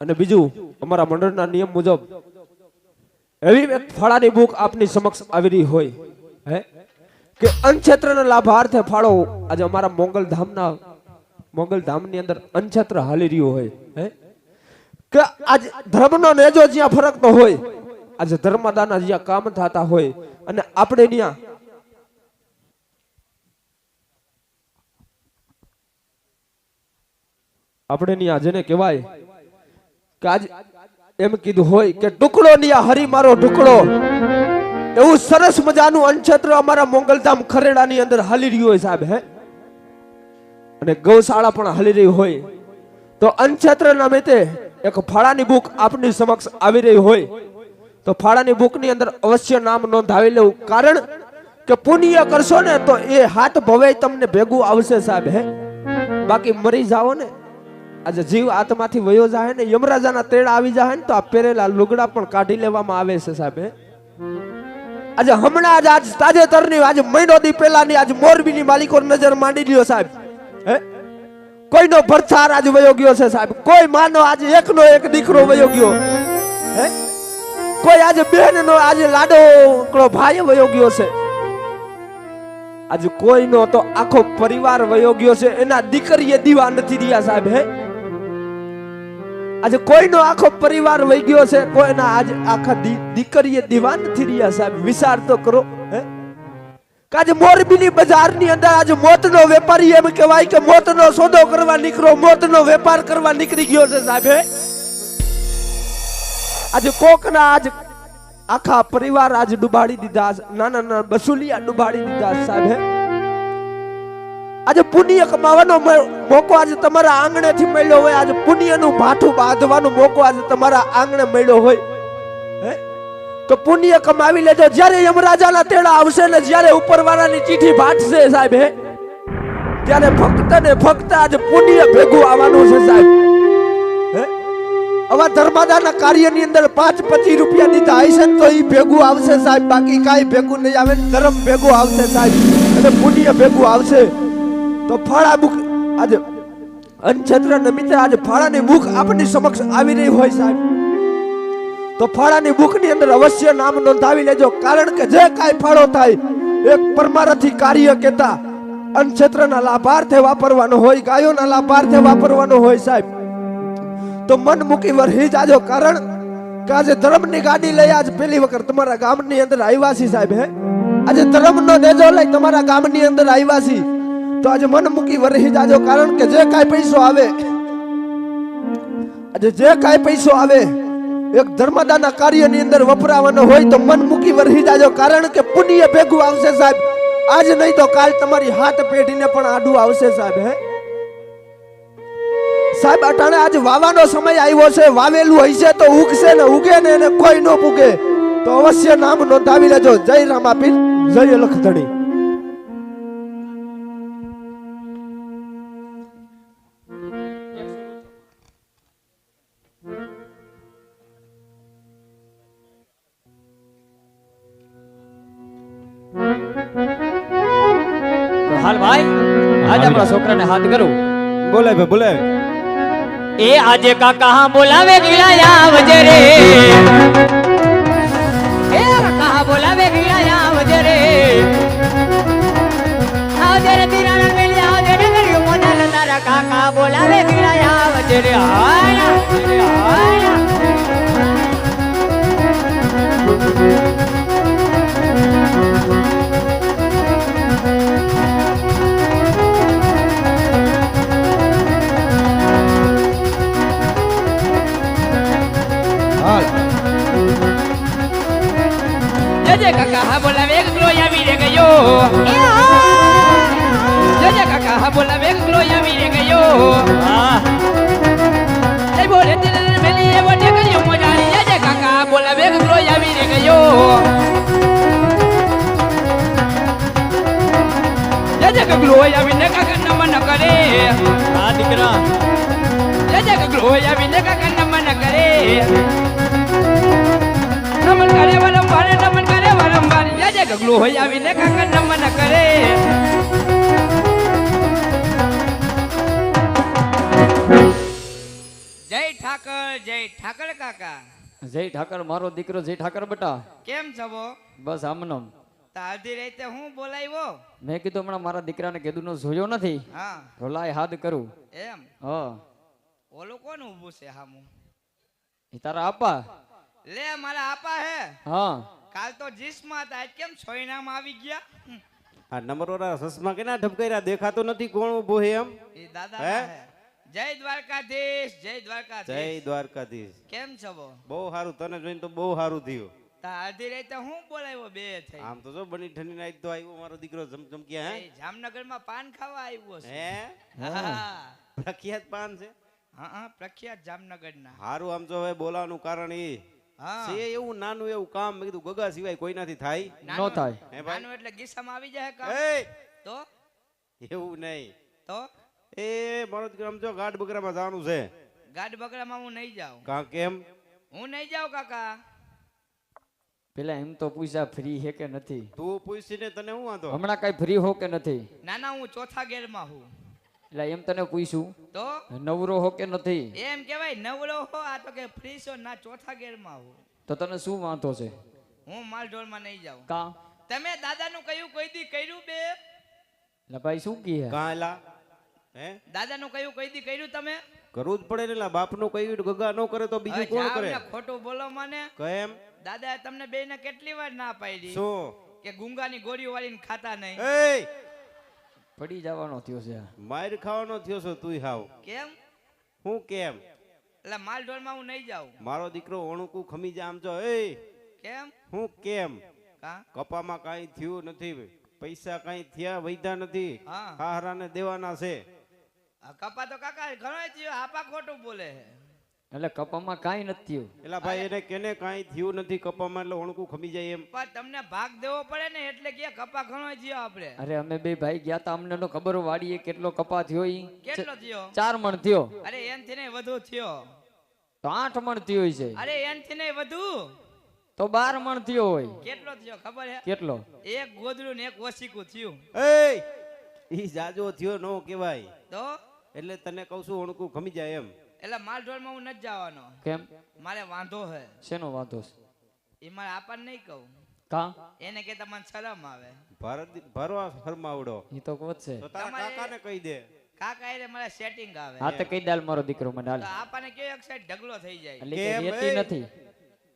અને બીજું, અમારા મંડળના નિયમ મુજબ એવી એક ફાળાની બુક આપની સમક્ષ આવી રહી હોય હે કે અન્નક્ષેત્રના લાભાર્થે ફાળો આજે અમારા મોગલ ધામની અંદર અન્નક્ષેત્ર હાલી રહ્યું હોય હે કે આજ ધર્મનો નેજો જ્યાં ફરકતો હોય, આજે ધર્મદાના જ્યાં કામ થતા હોય અને આપણે ત્યાં જેને કહેવાય કે આજ એમ કીધું હોય કે ટુકડો નિયા હરી મારો ટુકડો, એવું સરસ મજાનું અન્નક્ષેત્ર અમારા મોગલધામ ખરેડાની અંદર હાલી રહ્યું હોય સાહેબ હે અને ગૌશાળા પણ હાલી રહી હોય. તો અન્નક્ષેત્રના મેતે એક ફાળાની બુક આપની સમક્ષ આવી રહી હોય તો ફાળાની બુકની અંદર અવશ્ય નામ નોંધાવી લેવું. કારણ કે પુણ્ય કરશો ને તો એ હાથ ભવે તમને ભેગું આવશે સાહેબ હે. બાકી મરી જાઓ ને, આજે જીવ આત્માથી વયો જાય ને, યમરાજાના તેડા આવી જાય ને તો આ પહેરેલા લુગડા પણ કાઢી લેવામાં આવે છે સાહેબ હે. આજે હમણાં આજ તાજેતરની આજે મહિનો દી પહેલાની આજે મોરબીની માલિકો નજર માંડી લ્યો સાહેબ હે. કોઈનો ભરથાર આજ વયો ગયો છે સાહેબ. કોઈ માનો આજે એકનો એક દીકરો વયો ગયો હે. કોઈ આજે બહેનનો આજે લાડો ભાઈ વયો ગયો છે. આજે કોઈનો તો આખો પરિવાર વયો ગયો છે, એના દીકરીએ દીવા નથી રહ્યા સાહેબ હે. આજે કોઈનો આખો પરિવાર વહી ગયો છે, કોઈના આજે આખા દીકરીએ દીવા નથી રહ્યા સાહેબ. વિચાર તો કરો હે. આજે મોરબીની બજારની અંદર આજે મોતનો વેપારી એમ કહેવાય કે મોતનો સોદો કરવા નીકળ્યો, મોતનો વેપાર કરવા નીકળી ગયો છે સાહેબ હે. આજે કોકના આજ આખા પરિવાર આજ ડુબાડી દીધા, નાના બસુલિયા ડુબાડી દીધા સાહેબ હે. આજે પુણ્ય કમાવાનો મોકો આજે તમારા આંગણેથી મળ્યો હોય, આજે પુણ્યનું ભાઠું બાંધવાનો મોકો આજે તમારા આંગણે મળ્યો હોય હે તો પુણ્ય કમાવી લેજો. જ્યારે યમરાજાના તેડા આવશે ને, જ્યારે ઉપરવાળાની ચીઠી ભાટશે સાહેબ હે, ત્યારે ફક્ત ને ફક્ત આજે પુણ્ય ભેગું આવવાનું છે સાહેબ હે. આવા ધર્માદાના કાર્યની અંદર 5-25 રૂપિયા દીધા હશે તો એ ભેગું આવશે સાહેબ. બાકી કાંઈ ભેગું નહીં આવે. ધર્મ ભેગું આવશે સાહેબ અને પુણ્ય ભેગું આવશે. તો ફાળા બુક આજે અન્નક્ષેત્ર નિમિત્તે આજે ફાળાની બુક આપની સમક્ષ આવી રહી હોય સાહેબ તો ફાળાની બુકની અંદર અવશ્ય નામ નોંધાવી લેજો. કારણ કે જે કાંઈ ફાળો થાય એક પરમારથી કાર્ય કહેતા અન્નક્ષેત્રના લાભાર્થે વાપરવાનો હોય, ગાયોના લાભાર્થે વાપરવાનો હોય સાહેબ. તો મન મૂકી વરહી જાજો. કારણ કે આજે ધર્મની ગાડી લઈ આજ પહેલી વખત તમારા ગામની અંદર આવ્યા છે સાહેબ હે. આજે ધર્મનો નેજો લઈ તમારા ગામની અંદર આવ્યા છે તો આજે મન મૂકી વરહી જાજો. કારણ કે જે કાંઈ પૈસો આવે, આજે જે કાંઈ પૈસો આવે એક ધર્મદાના કાર્યની અંદર વપરાવાનો હોય તો મન મૂકી વરહી જાજો. કારણ કે પુણ્ય ભેગું આવશે સાહેબ. આજ નહીં તો કાલ તમારી હાથ પેઢીને પણ આડું આવશે સાહેબ હે. સાહેબ અટાણે આજ વાવાનો સમય આવ્યો છે. વાવેલું હશે તો ઉગશે ને, ઉગે ને એને કોઈ ન પૂગે તો અવશ્ય નામ નોંધાવી લેજો. જય રામાપીર, જય લખધણી. તો હાલ ભાઈ આજે આપણા છોકરાને હાથ કરું બોલાય ભાઈ બોલાય. એ આજે કાકા બોલાવે ગિલાયા આવજે રે એ કાકા બોલાવે ગિલાયા આવજે રે આવજે રે તિરાણા મેલી આવજે રે ગરિયો મોના તારા કાકા બોલાવે ગિલાયા આવજે રે હાય હાલ જજે કાકા બોલાવે ગલો આવી રે ગયો જજે કાકા બોલાવે ગલો આવી રે ગયો જય બોલે દિલ મેલી વડે ગયો મોજાણી જજે કાકા બોલાવે ગલો આવી રે ગયો જજે ગલો આવીને કાકા નમન કરે આ દીકરા જજે ગલો આવીને કાકા નમન કરે નમન કરે વારંવાર નમન કરે વારંવાર જજે ગગલો હોય આવીને કાકા નમન કરે જય ઠાકર કાકા જય ઠાકર મારો દીકરો જય ઠાકર બેટા કેમ છો બસ આમનો તાલથી રહેતે હું બોલાવ્યો મેં કીધું હમણાં મારા દીકરાને કીધું નો જોયો નથી હા તો લાય હાથ કરું એમ હા ઓલું કોણ ઊભું છે હામું એ તારા આપા લે મારા આપા હે હા કાલ તો જીસમાં હતા આજ કેમ છોઈનામાં આવી ગયા આ નંબર વાળા સસમા કેના ઠપકાર્યા દેખાતો નથી કોણ ઊભો હે એમ. એ દાદા હે? હે જય દ્વારકાધીશ જય દ્વારકાધીશ જય દ્વારકાધીશ. કેમ છો બહુ સારું તને જોઈને તો બહુ સારું થયું. તા અડધી રાતે હું બોલાવ્યો બે થઈ આમ તો જો બની ઠંડી નાઈ તો આવ્યો મારો દીકરો જમજમક્યા હે એ જામનગરમાં પાન ખાવા આવ્યો છે હે હા પ્રખ્યાત પાન છે. હા પ્રખ્યાત જામનગરના હારું આમ તો હવે બોલાવાનું કારણ એ હા છે એવું નાનું એવું કામ મેં કીધું ગગા સિવાય કોઈનાથી થાય નો થાય હે ભાઈ નાનું એટલે ગીસામાં આવી જાય કામ એ તો એવું નહીં તો એ મારો દીકરો આમ જો ગાઢ બકરામાં જવાનું છે ગાઢ બકરામાં હું નહીં જાઉં કા કેમ હું નહીં જાઉં કાકા પેલા એમ તો પૂછ્યા ફ્રી હે કે નથી તું પૂછીને તને હું વાંધો હમણાં કઈ ફ્રી હો કે નથી નાના હું ચોથા ગેરમાં હું એટલે એમ તને પૂછ્યું તો નવરો હો કે નથી એમ કેવાય નવરો હો આ તો કે ફ્રી છો ના ચોથા ગેરમાં હું તો તને શું વાંધો છે હું માલઢોરમાં નહીં જાઉં કા તમે દાદાનું કયું કોઈ દી કર્યું બે એટલે ભાઈ શું કી હે કા એલા હે દાદાનું કયું કોઈ દી કર્યું તમે કરવું જ પડે ને બાપનું કઈ ગગા ન કરે તો બીજું હવે કોણ જાઓ કરે ને, ખોટું બોલો મને કેમ દાદાએ તમને બેયને કેટલી વાર ના પાડી શું કે ગુંગાની ગોળીઓ વાળીને ખાતા નહીં એ પડી જવાનો થયો છે આ. માર ખાવાનો થયો છો તું હાવ કેમ હું કેમ એટલે માલઢોરમાં હું નહીં જાઉં મારો દીકરો ઓણુકું ખમી જા આમ જો એ કેમ હું કેમ કા કપામાં કાંઈ થયું નથી પૈસા કાંઈ થયા વૈધા નથી હા. હારાને દેવાના છે આ કપા તો કાકા ઘણો થયો આપા ખોટું બોલે છે એટલે કપામાં કાંઈ નથી થયું એલા ભાઈ એને કેને કાંઈ થયું નથી કપામાં એટલે ઓણકું ખમી જાય એમ પણ તમને ભાગ દેવો પડે ને એટલે કે કપા ઘણો થયો આપણે અરે અમે બે ભાઈ ગયા તા અમને નો ખબર વાડીએ કેટલો કપા થયો ઈ કેટલો થયો 4 મણ થયો અરે એનથી નહીં વધુ થયો તો 8 મણ થયો છે અરે એનથી નહીં વધુ તો 12 મણ થયો હોય કેટલો થયો ખબર હે કેટલો એક ગોદડું ને એક ઓશીકું થયું એ ઈ જાજો થયો નો કહેવાય તો એટલે તને કહું છું ઓણકું ખમી જાય એમ એટલે માલઢોરમાં હું નથી જવાનો કેમ મારે વાંધો હે શેનો વાંધો છે એ મારે આપણને નહીં કહું કા એને કે તમને શરમ આવે ભરવા ફરમાવડો ઈ તો કોત છે તો તારા કાકાને કહી દે કાકા એને મારે સેટિંગ આવે હા તો કઈ દાલ મારો દીકરો મને હાલ તો આપણને કયો એક સાઈડ ઢગલો થઈ જાય એટલે કેમ કઈ રેતી એ? નથી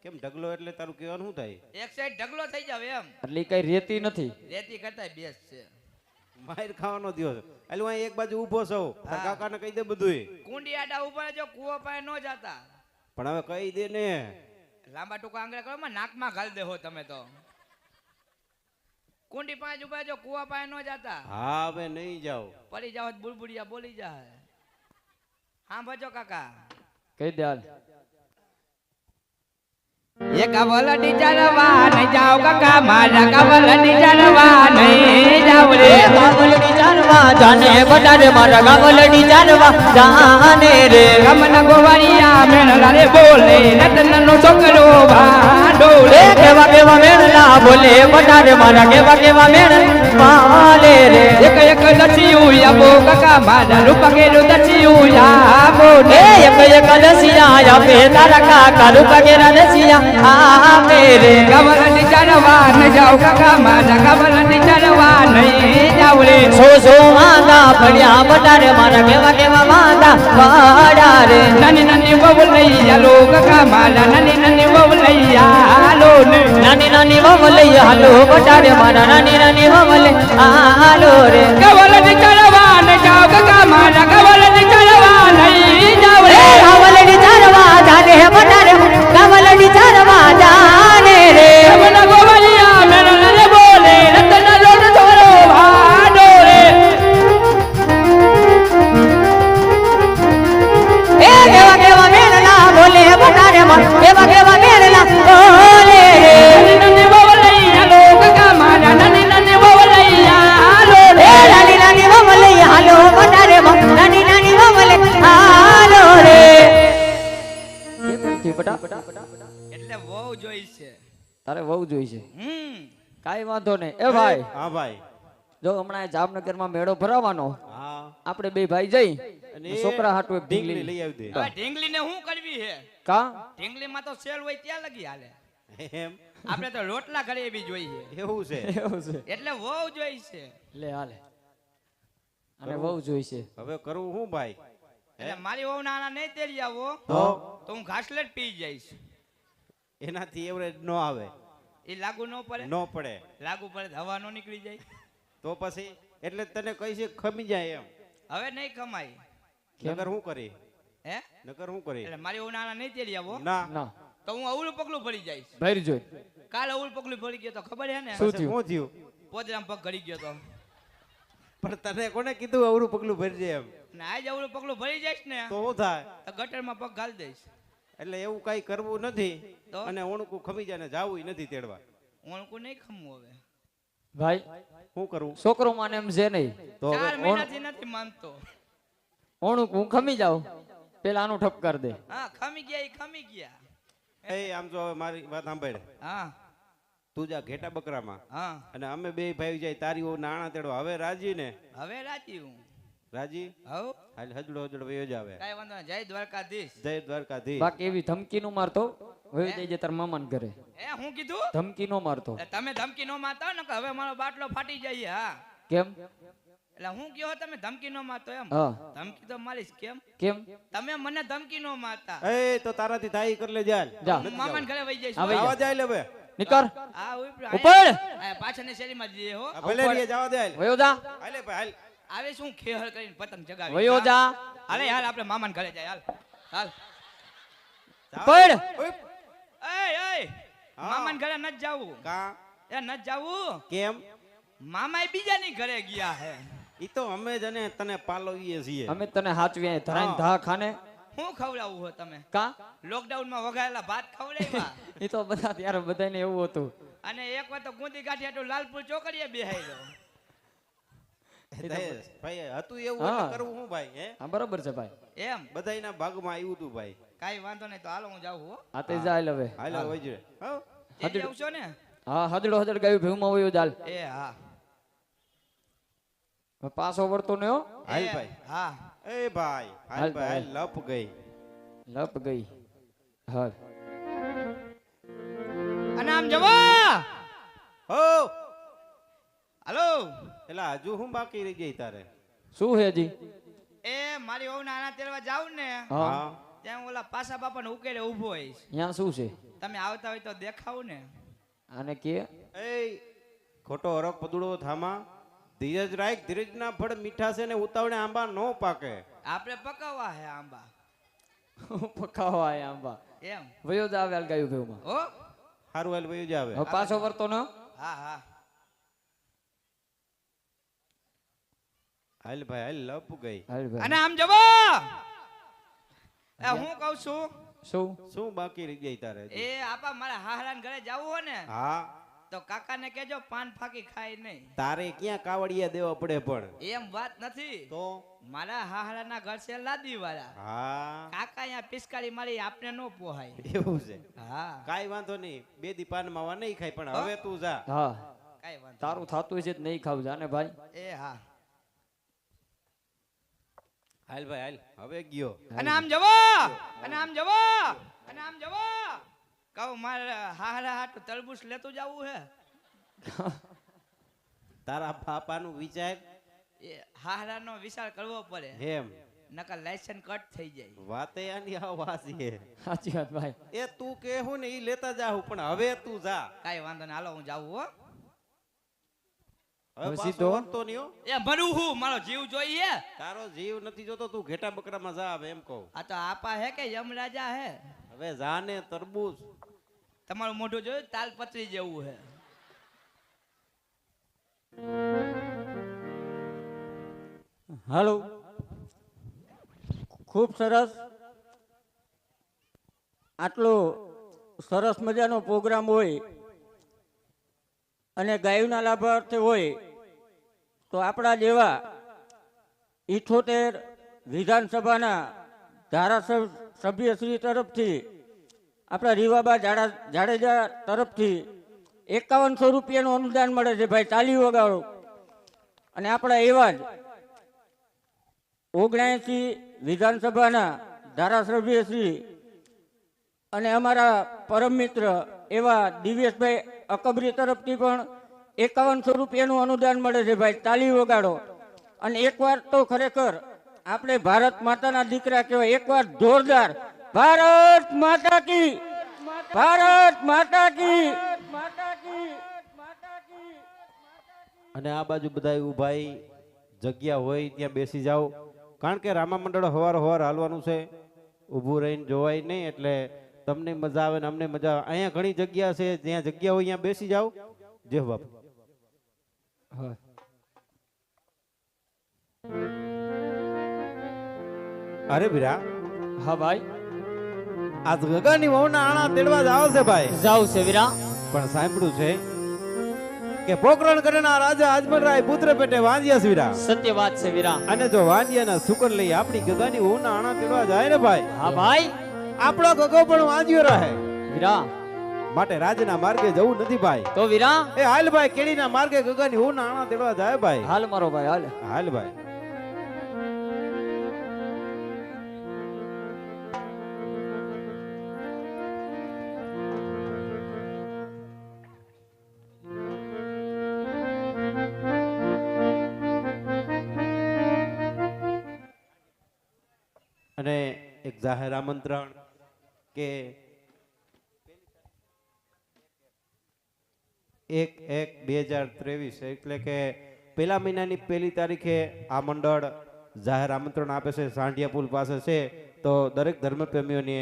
કેમ ઢગલો એટલે તારું કહેવાનું શું થાય એક સાઈડ ઢગલો થઈ જાવ એમ એટલે ઈ કઈ રેતી નથી રેતી કરતા બેસ્ટ છે માર ખાવાનો થયો છે એટલે હું અહીં એક બાજુ ઊભો છું તારા હા. કાકાને કહી દે બધુંય કુંડી આડા ઉપર જો કૂવો પાસે ન જાતા પણ હવે કહી દે ને લાંબા ટૂંકા આંગળા કરો માં નાકમાં ઘાલ દેહો તમે તો કુંડી પાસે ઉભા જો કૂવા પાસે ન જાતા હા હવે નહીં જાઓ પડી જાવ તો બુલબુલિયા બોલી જાય હા ભજો કાકા કઈ દે હાલ એ કવલડી ચરવા નહીં જાવ કાકા મારા કવલડી ચરવા નહીં જાવ રે કાવલડી ચારવા જાને બટારે મારા ગાવલડી ચારવા જાને રે ગમન ગોવાળિયા મેળા રે બોલે રતનનો છોકરો ભાડોલે કેવા કેવા મેળના બોલે બટારે મારા કેવા કેવા મેળ માલે રે એક એક દસિયું આપો કાકા મારા રૂપા કેરું દસિયું આપો ને એક એક દસિયા આપે તારા કાકા રૂપા કેરા દસિયા આપે રે ગમન ચારવા ન જાવ કાકા મારા ગમન ચારવા નહીં જાવ રે સો માંદા પડ્યા બટારે મારા કેવા કેવા માંદા પાડા રે નાની નાની બહુ લઈ આલો કાકા મારા નાની નાની બહુ લઈ આલો ને નાની નાની વવલઈ હાલો બટારે મારા નાની નાની વવલે હાલો રે ગવલન ચારવા ન જાવ કાકા મારા ગવલન ચારવા નહીં જાવ રે રે ગાવલડી ચારવા જાને બટારે ગાવલડી ચારવા જાને રે ગમન ગોવાળિયા મેળા રે બોલે રતનનો છોકરો ભાડોલે એ કેવા કેવા મેળના બોલે બટારે માં કેવા કેવા મેળના બોલે રે નાની નાની બહુ લઈ આલો કાકા મારા નાની નાની બહુ લઈ આલો એ રે નાની નાની વવલઈ હાલો બટારે માં નાની નાની વવલે હાલો રે એટલે બહુ જોઈ છે તારે વહુ જોઈ છે કાઈ વાંધો નહીં એ ભાઈ હા ભાઈ જો હમણાં જામનગરમાં મેળો ભરાવાનો હા આપણે બે ભાઈ જઈ અને છોકરા હાટુ એક ઢીંગલી ઢીંગલી લઈ આવી હવે ઢીંગલી ને શું કરવી છે કા ઢીંગલી માં તો સેલ હોય ત્યાં લગી હાલે દે એમ આપણે તો રોટલા ઘરે એવી જોઈએ એવું છે એવું છે એટલે બહુ જોઈ છે લે હાલે અને વહુ જોઈ છે હવે કરવું શું ભાઈ એટલે મારી વહુ નાના નહીં તેડી આવો તો તો હું ઘાસલેટ પી જઈશ એનાથી એવરેજ ન આવે એ લાગુ ન પડે ન પડે લાગુ પડે તો હવા નો નીકળી જાય તો પછી એટલે જ તને કઈ છે ખમી જાય એમ હવે નહીં કમાય નગર શું કરી હે નગર શું કરી એટલે મારી વહુ નાના નહીં તેડી આવો ના ના તો હું અવળું પગલું ભરી જઈશ ભરી જોઈ કાલ અવળું પગલું ભરી ગયો તો ખબર હે ને શું પછી થયું? શું થયું પોદરામ પગ ઘડી ગયો તો પણ તને કોને કીધું અવરું પગલું ભરી જાય એમ ને આજ અવળું પગલું ભરી જઈશ ને તો શું થાય તો ગટરમાં પગ ઘાલ દઈશ એટલે એવું કઈ કરવું નથી તો? અને ઓણકું ખમી જાય ને જાવું નથી તેડવા ઓણકું નહીં ખમવું હવે ભાઈ શું કરવું છોકરો માને એમ છે નહીં તો હવે 4 મહિનાથી નથી માનતો ઓણું હું ખમી જાઉં પેલા આનું ઠપ કર દે હા ખમી ગયા એ ખમી ગયા એ આમ જો હવે મારી વાત સાંભળ હા તું જા ઘેટા બકરામાં હા અને અમે બે ભાઈ જાય તારી ઓ નાણા તેડવા હવે રાજી ને હવે રાજી હું રાજી હવ હાલ હજડો હજડો વયો જ આવે કાઈ વાંધો નહીં. જય દ્વારકાધીશ જય દ્વારકાધીશ બાકી એવી ધમકી નું મારતો હવે જઈ તાર મામાને ઘરે એ હું કીધું ધમકી નો મારતો એ તમે ધમકી નો મારતા ને કે હવે મારો બાટલો ફાટી જાય હા કેમ એટલે હું કયો તમે ધમકી નો મારતો એમ હા ધમકી તો મારીશ કેમ કેમ તમે મને ધમકી નો મારતા એ તો તારાથી થાય ઈ કર લે જાલ જા હું મામાને ઘરે વઈ જઈશ હા, વઈ જા. આવા જાય લે હવે નીકળ આ ઉપર. પાછળની શેરીમાં જઈએ હો આ ભલે રીએ જવા દે હાલ વયો જા હાલે ભાઈ હાલ આવે શું ખેહળ કરીને પતંગ જગાવી વયો જા હાલે હાલ આપણે મામાને ઘરે જાય હાલ હાલ પડ એય એય હા. મામાને ઘરે નત જાવું કા એ નત જાવું કેમ મામાએ બીજાની ઘરે ગયા હે ઈ તો અમે જ અને તને પાલવીએ છીએ અમે તને હાચવી અહીં ધરાઈને હા. ધા ખાને હું ખવડાવું હો તમે કા લોકડાઉન માં વઘારેલા ભાત ખવડાવ્યા એ તો બધા ત્યારે બધાને એવું હતું અને એક વાર તો ગુંદી ગાંઠી આટલું લાલપુર ચોકડીએ બેહાઈ ભાઈ હતું એવું હા. એટલે કરવું હું ભાઈ હે હા બરોબર છે ભાઈ એમ બધાયના ભાગમાં આવ્યું તું ભાઈ કાઈ વાંધો નહીં તો હાલો હું જાઉં હો આ તે જાય હવે હાલો વજરે હા તે જાવ છો ને હા હજડો હજડ ગાયું ભેવમાં વયો જાલ એ હા પાછો વળતો ને હો હાલ એ, ભાઈ હા એ ભાઈ હાલ હાલ ભાઈ ભાઈ. લપ ગઈ લપ ગઈ હા અને આમ જવા હો હાલો એલા હજુ હું બાકી રહી ગઈ તારે શું હે જી એ મારી વહુ નાના તેડવા જાવ ને હા ત્યાં ઓલા પાસા બાપાને ઉકેલે ઊભો હોઈશ અહીંયા શું છે તમે આવતા હોય તો દેખાવ ને આને કે એ ખોટો હરક પદુડો થામા ધીરજ રાખ ધીરજ ના ફળ મીઠા છે ને ઉતાવળે આંબા નો પાકે આપણે પકાવવા હે આંબા પકાવા આયા આંબા એમ વયો જ આવે હાલ ગાયું ભેવમાં હો હારું હાલ વયું જ આવે હવે પાછો વળતો ને હો? હા હા હાલ ભાઈ હાલ લપ ગઈ હાલ અને ભાઈ આમ જવા એ હું કહું છું શું શું બાકી રહી ગઈ તારે હજી? એ આપા મારા હાહરાન ઘરે જાવું હો ને હા તો કાકાને કહેજો પાન ફાકી ખાય નહીં. તારે ક્યાં કાવડિયા દેવા પડે પણ એમ વાત નથી. તો મારા હાહરાના ઘર છે લાદી વાળા. હા કાકા અહીંયા પિસ્કાળી મારી આપને નો પોહાય. એવું છે. હા કાઈ વાંધો નહીં, બે દી પાન માવા નહીં ખાય, પણ હવે તું જા. હા કાઈ વાંધો તારું થતું છે નહીં ખાવ જાને ભાઈ. એ હા. હાલ ભાઈ હાલ, હવે ગયો. અને આમ જવો, અને આમ જવો, અને આમ જવો. કહું મારે હાહરા હાટુ તરબૂચ લેતું જાવું હે. તારા બાપાનું વિચાર એ હાહરાનો વિચાર કરવો પડે. એમ નકર લાયસન્સ કટ થઈ જાય. વાતે આની આ વાસી હે. સાચી વાત ભાઈ. એ તું કેહું ને ઈ લેતા જાહું, પણ હવે તું જા. કાઈ વાંધો નહીં, હાલો હું જાવું હો. હવે હવે પાછો સીધો? વળતો નહીં હો. એ મરું હું, મારો જીવ જોઈએ. તારો જીવ નથી જોતો, તું ઘેટા બકરામાં જા હવે, એમ કહું. આ તો આપા હે કે યમરાજા હે. હવે જા ને તરબૂચ. તમારું મોઢું જોયું તાલપત્રી જેવું હે. હાલો, ખૂબ સરસ. આટલો સરસ મજાનો પ્રોગ્રામ હોય અને ગાયોના લાભાર્થે હોય તો આપણા જેવા 78 વિધાનસભાના ધારાસભ્યશ્રી તરફથી, આપણા રીવાબા જાડેજા તરફથી 5100 રૂપિયાનું અનુદાન મળે છે. ભાઈ તાલી વગાડો. અને આપણા એવા જ 79 વિધાનસભાના ધારાસભ્યશ્રી અને અમારા પરમ મિત્ર એવા દિવ્યેશભાઈ અકબરી તરફથી પણ 5100 રૂપિયાનું અનુદાન મળે છે. ભાઈ તાલી વગાડો. અને એકવાર તો ખરેખર આપણે ભારત માતાના દીકરા કહેવાય. એકવાર જોરદાર ભારત માતા કી, ભારત માતા કી. અને આ બાજુ બધા ઉભાઈ જગ્યા હોય ત્યાં બેસી જાઓ, કારણ કે રામા મંડળ હવાર હાલવાનું છે. ઊભું રહીને જોવાય નહીં, એટલે તમને મજા આવે ને અમને મજા આવે. અહીંયા ઘણી જગ્યા છે, જ્યાં જગ્યા હોય ત્યાં બેસી જાઓ. જય બાપ. હા અરે બીરા, હા ભાઈ. આજ ગગાની વહુના આણા તેડવા જ આવે છે ભાઈ. જાવ છે વીરા. પણ સાંભળ્યું છે કે પોકરણ કરનાર રાજા અજમલરાય પુત્ર પેટે વાંજ્યા છે વીરા. સત્ય વાત છે વીરા. અને જો વાંજ્યાના શુકર લઈ આપણી ગગાની વહુના આણા તેડવા જાય ને ભાઈ, હા ભાઈ. આપણો ગગો પણ વાંજ્યો રહે. વીરા માટે રાજના માર્ગે જવું નથી ભાઈ. તો વીરા એ હાલ ભાઈ, કેડીના માર્ગે ગગાની વહુના આણા તેડવા જાય ભાઈ. હાલ મારો ભાઈ હાલ. હાલ ભાઈ. અને એક જાહેર આમંત્રણ કે 1/1/2023 એટલે કે પહેલા મહિનાની 1 તારીખે આ મંડળ જાહેર આમંત્રણ આપે છે. સાંઢિયા પુલ પાસે છે, તો દરેક ધર્મપ્રેમીઓને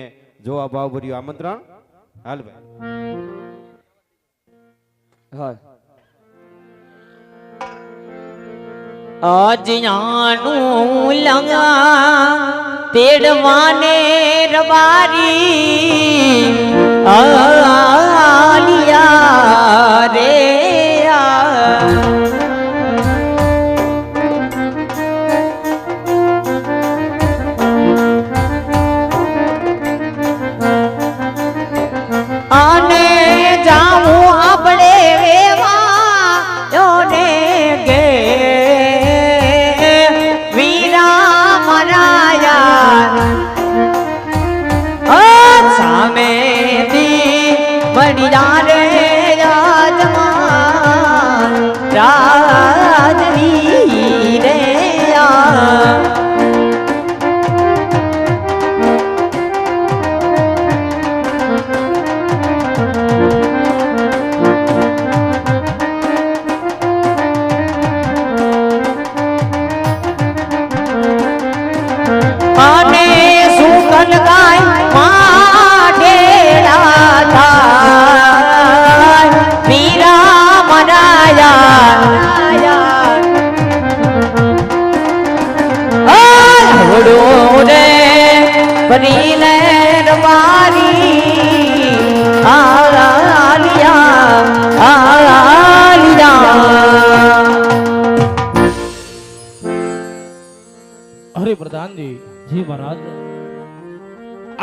જોવા ભાવભર્યું આમંત્રણ. હાલ ભાઈ. હાલ. અજ્ઞાનું લંગા તેડવાને રવારી આલિયા રે આને જાવું આપણે વેવા યોને ગે बढ़िया रे राजमान राजनी रे आने सुकल गाय बरीले रवारी आलिया બોલી પ્રધાનજી. જી મહારાજ.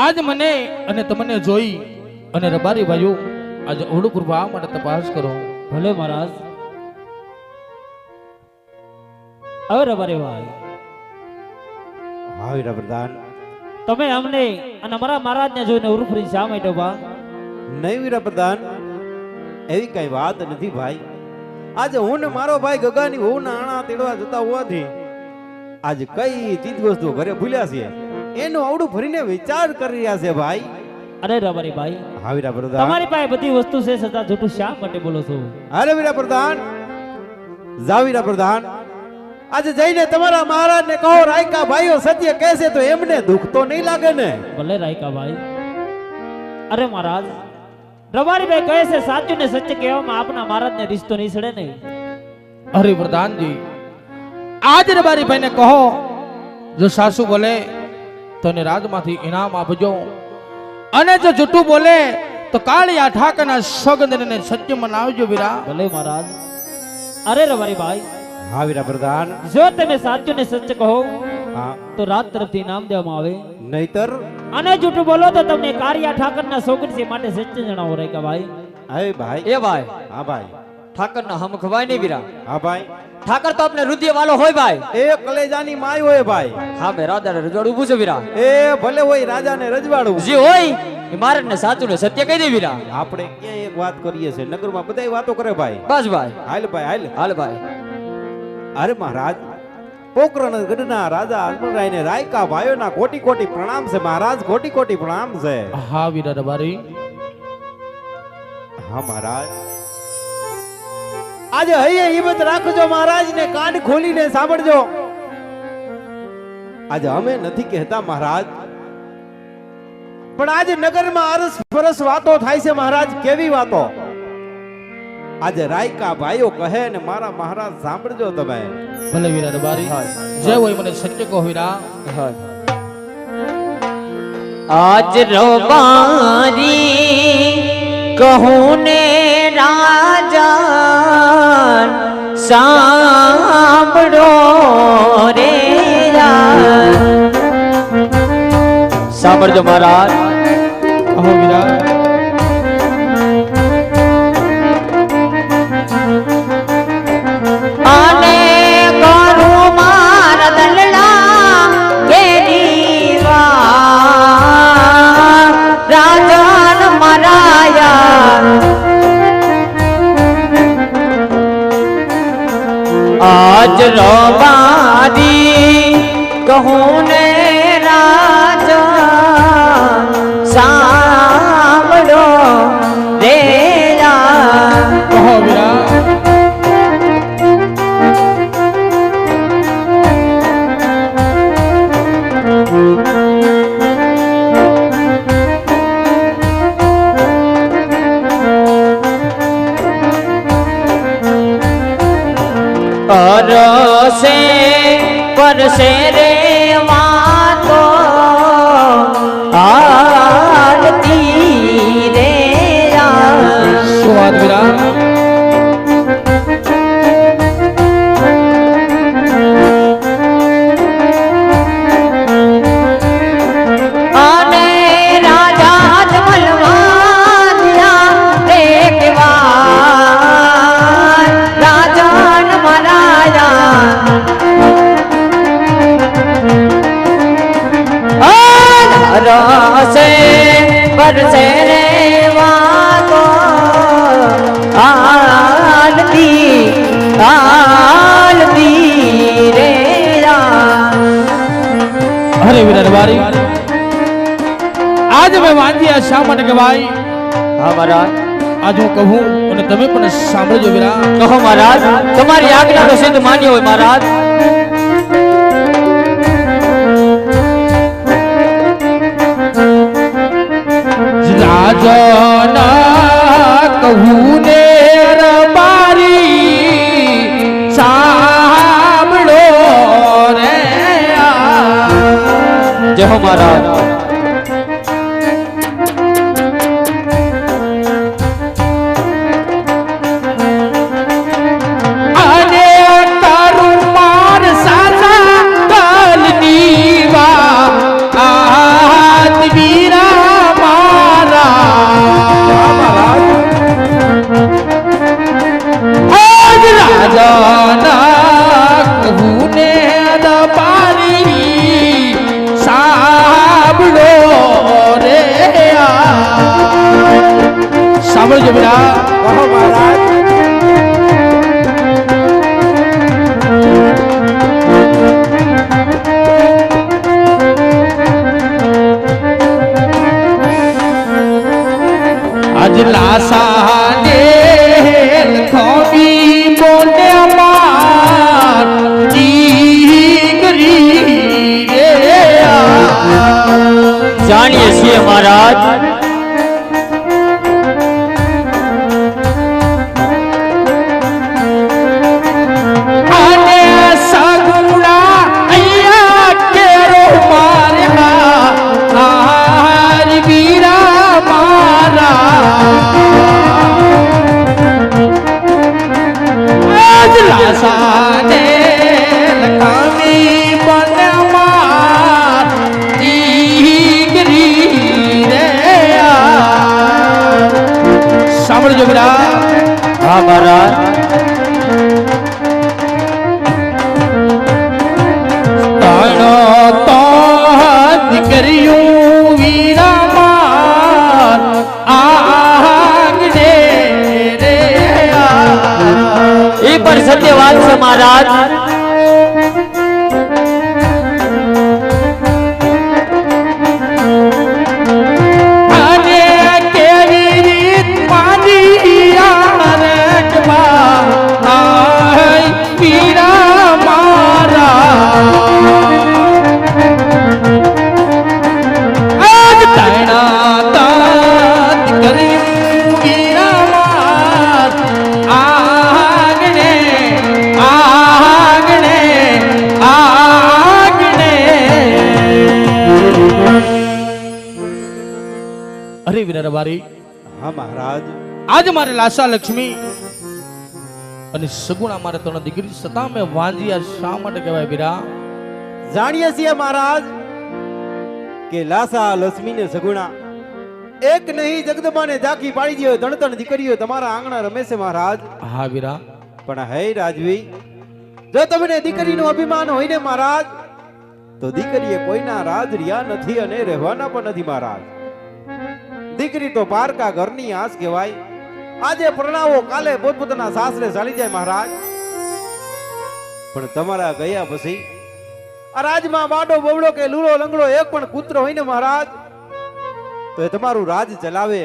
આજ મને અને તમને જોઈ અને રબારી ભાઈઓ આજે ઓળું પૂરવા માટે તપાસ કરો. ભલે મહારાજ. હવે રબારી ભાઈ, હા વીરા પ્રધાન. તમે અમને અને અમારા મહારાજને જોઈને ઉરુફરી શા માટે બા? નહીં વીરા પ્રધાન, એવી કઈ વાત નથી ભાઈ. આજે હું ને મારો ભાઈ ગગાની વહુ ના આણા તેડવા જતા હોવાથી આજે કઈ ચીજ વસ્તુ ઘરે ભૂલ્યા છે એનું આવડું ભરીને વિચાર કરી રહ્યા છે ભાઈ. અરે રબારી ભાઈ, હા વીરા પ્રધાન. તમારી પાસે બધી વસ્તુ છે છતાં જૂઠું શા માટે બોલો છો? અરે વીરા પ્રધાન, જાવ વીરા પ્રધાન, આજે જઈને તમારા મહારાજ ને કહો રાયકા ભાઈઓ સત્ય કહેશે તો એમને દુઃખ તો નહીં લાગે ને? ભલે રાયકા ભાઈ. અરે મહારાજ, રબારી ભાઈ કહે છે સાચું ને સત્ય કહેવામાં આપના મહારાજ ને રિશ્તો નહીં સડે ને. અરે પ્રધાનજી, આજ રબારી ભાઈને કહો જો સાસુ બોલે તો એને રાજમાંથી ઇનામ આપજો, અને જો જૂઠું બોલે તો કાળિયા ઠાકરના સોગંદને સત્ય મનાવજો વીરા. ભલે મહારાજ. અરે રબારી ભાઈ, હા વીરા પ્રધાન. જો તમે સાચું ને સત્ય કહો હા, તો રાત તરફથી ઇનામ દેવામાં આવે, નહીતર અને જૂઠું બોલો તો તમને કાળિયા ઠાકરના સોગંદ માટે સત્ય જણાવો રાયકા ભાઈ. હા ભાઈ. એ ભાઈ, હા ભાઈ. ઠાકર ના હમ ખવાય નહીં વીરા. હા ભાઈ. ઠાકર તો આપણે રુધિર વાલો હોય ભાઈ. એ કલેજાની માય હોય ભાઈ. હા બે રાજા રજવાડું ઊભું છે વીરા. એ ભલે હોય રાજાને રજવાડું. જે હોય એ મહારાજ ને સાચું ને સત્ય કહી દે વીરા. આપણે ક્યાં એક વાત કરીએ છે, નગરમાં બધાય વાતો કરે ભાઈ. બસ ભાઈ, હાલ ભાઈ હાલ. હાલ ભાઈ. અરે મહારાજ, પોકરણ ગઢના રાજા અજમલરાયને રાયકા ભાઈઓના કોટી કોટી પ્રણામ છે મહારાજ, કોટી કોટી પ્રણામ છે. હા વીરા રબારી. હા મહારાજ, આજે હૈયે હિંમત રાખજો મહારાજ ને કાન ખોલીને સાંભળજો. આજે અમે નથી કહેતા મહારાજ, પણ આજે નગરમાં અરસ ફરસ વાતો થાય છે મહારાજ. કેવી વાતો? આજે રાયકા ભાઈઓ કહે ને મારા મહારાજ સાંભળજો તમે. ભલે વીરા રબારી, જે હોય મને સત્ય કહો વીરા. આજ રબારી કહું ને રાજા સાંભળો રે યાર. સાંભળજો મહારાજ. કહો વીરા. આને કરું મારા દલડા કે દીવા રાજન મરાયા. આજ રબારી કહું ને રાજા સાંભળો રે યા. કહો વીરા. પરસે પરસે રે વાતો આરતી રે યાર. શું વાત વીરા? અને રાજા જમલવાનિયા રે કેવા રાજન મરાયા. રસે પરસે રે વાતો આરતી આરતી રે યાર. અરે વીરા રબારી, આજ મેં વાંધ્યા શા માટે કે ભાઈ? હા મહારાજ. આજ હું કહું અને તમે પણ સાંભળજો વીરા. કહો મહારાજ. તમારી આજ્ઞાનો સિદ્ધ માન્ય હોય મહારાજ. રાજના કહું ને રબારી સાંભળો રે. જય હો મહારાજ. અને તારું માર સાસા કલની મહારાજ આને સગુણા અહીંયા કેરો માર્યા હાર વીરા મારા આજ લાસાને લખાવી બનમાર દીકરી રે સાંભળજો બરા હા મહારાજ તાણો તો દીકરીયું વીરામાર આંગણે રે એ પણ સત્ય વાત છે મહારાજ અને કેવી રીત માની આરટવા આય વીરા મારા આજ તાણા તાત કરી વીરા માર આંગણે આંગણે આંગણે અરે વીરા રબારી હા મહારાજ આજ મારે લાસા લક્ષ્મી અને સગુણા મારે ત્રણ દીકરી છતાં મેં વાંજિયા શા માટે કહેવાય વીરા જાણીએ છીએ મહારાજ કે લાસા લક્ષ્મી ને સગુણા એક નહીં જગદંબાને ઝાંખી પાડી દીધો ત્રણ ત્રણ દીકરીઓ તમારા આંગણા રમે છે મહારાજ હા વીરા પણ હે રાજવી જો તમને દીકરીનું અભિમાન હોય ને મહારાજ તો દીકરીએ કોઈના રાજ રહ્યા નથી અને રહેવાના પણ નથી મહારાજ દીકરી તો પારકા ઘરની આસ કહેવાય આજે પરણાવો કાલે પોતપોતાના સાસરે ચાલી જાય મહારાજ પણ તમારા ગયા પછી આ રાજમાં બાડો બવડો કે લૂલો લંગડો એક પણ પુત્ર હોય ને મહારાજ તો એ તમારું રાજ ચલાવે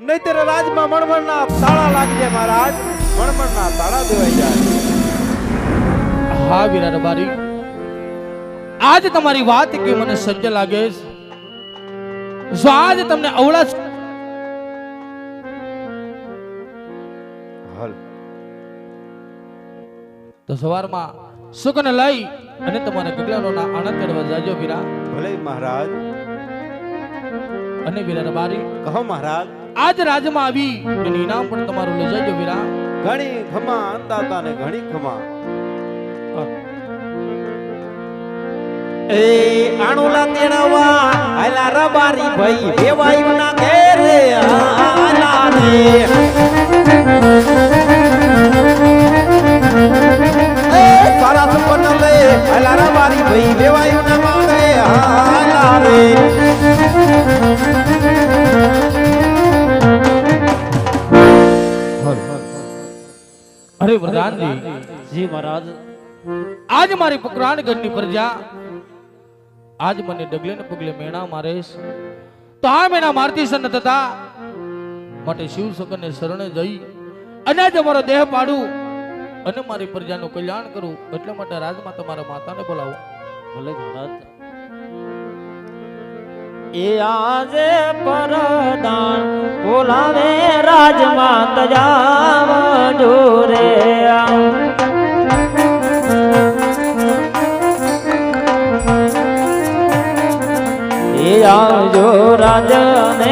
નહીતર રાજમાં મણમણના તાળા લાગી જાય મહારાજ મણમણના તાળા દેવાઈ જાય હા વીરા રબારી આજ તમારી વાત કે મને સત્ય લાગે છે જો આજ તમને અવળા હાલ તો સવારમાં સુકને લઈ અને તમારા ગગલાનોના આનંદ કરવા જાજો વીરા ભલે મહારાજ અને વીરા રબારી કહો મહારાજ આજ રાજમાં આવી એનું ઇનામ પણ તમારું લઈ જાજો વીરા ઘણી ખમા અંદાતા ને ઘણી ખમા એ આણુલા તેણવા આલા રબારી ભાઈ દેવાયું ના ઘેરે આલા રે એ સારા સુપન લે આલા રબારી ભાઈ દેવાયું ના માંગે આલા રે અરે વરદાનજી જી મહારાજ આજ મારી પુરાણગઢની પ્રજા આજ મને ડગલે ને પગલે મેણા મારે છે. તો આ મેણા મારતી સન થતા માટે શિવ શકરને શરણે જઈ અને જ અમારો દેહ પાડું અને મારી પ્રજાનું કલ્યાણ કરું એટલા માટે રાજમાં તમારા માતાને બોલાવો ભલે મહારાજ એ આજે પરદાન બોલાવે રાજમાં તજાવ જોરે એ આવજો રાજન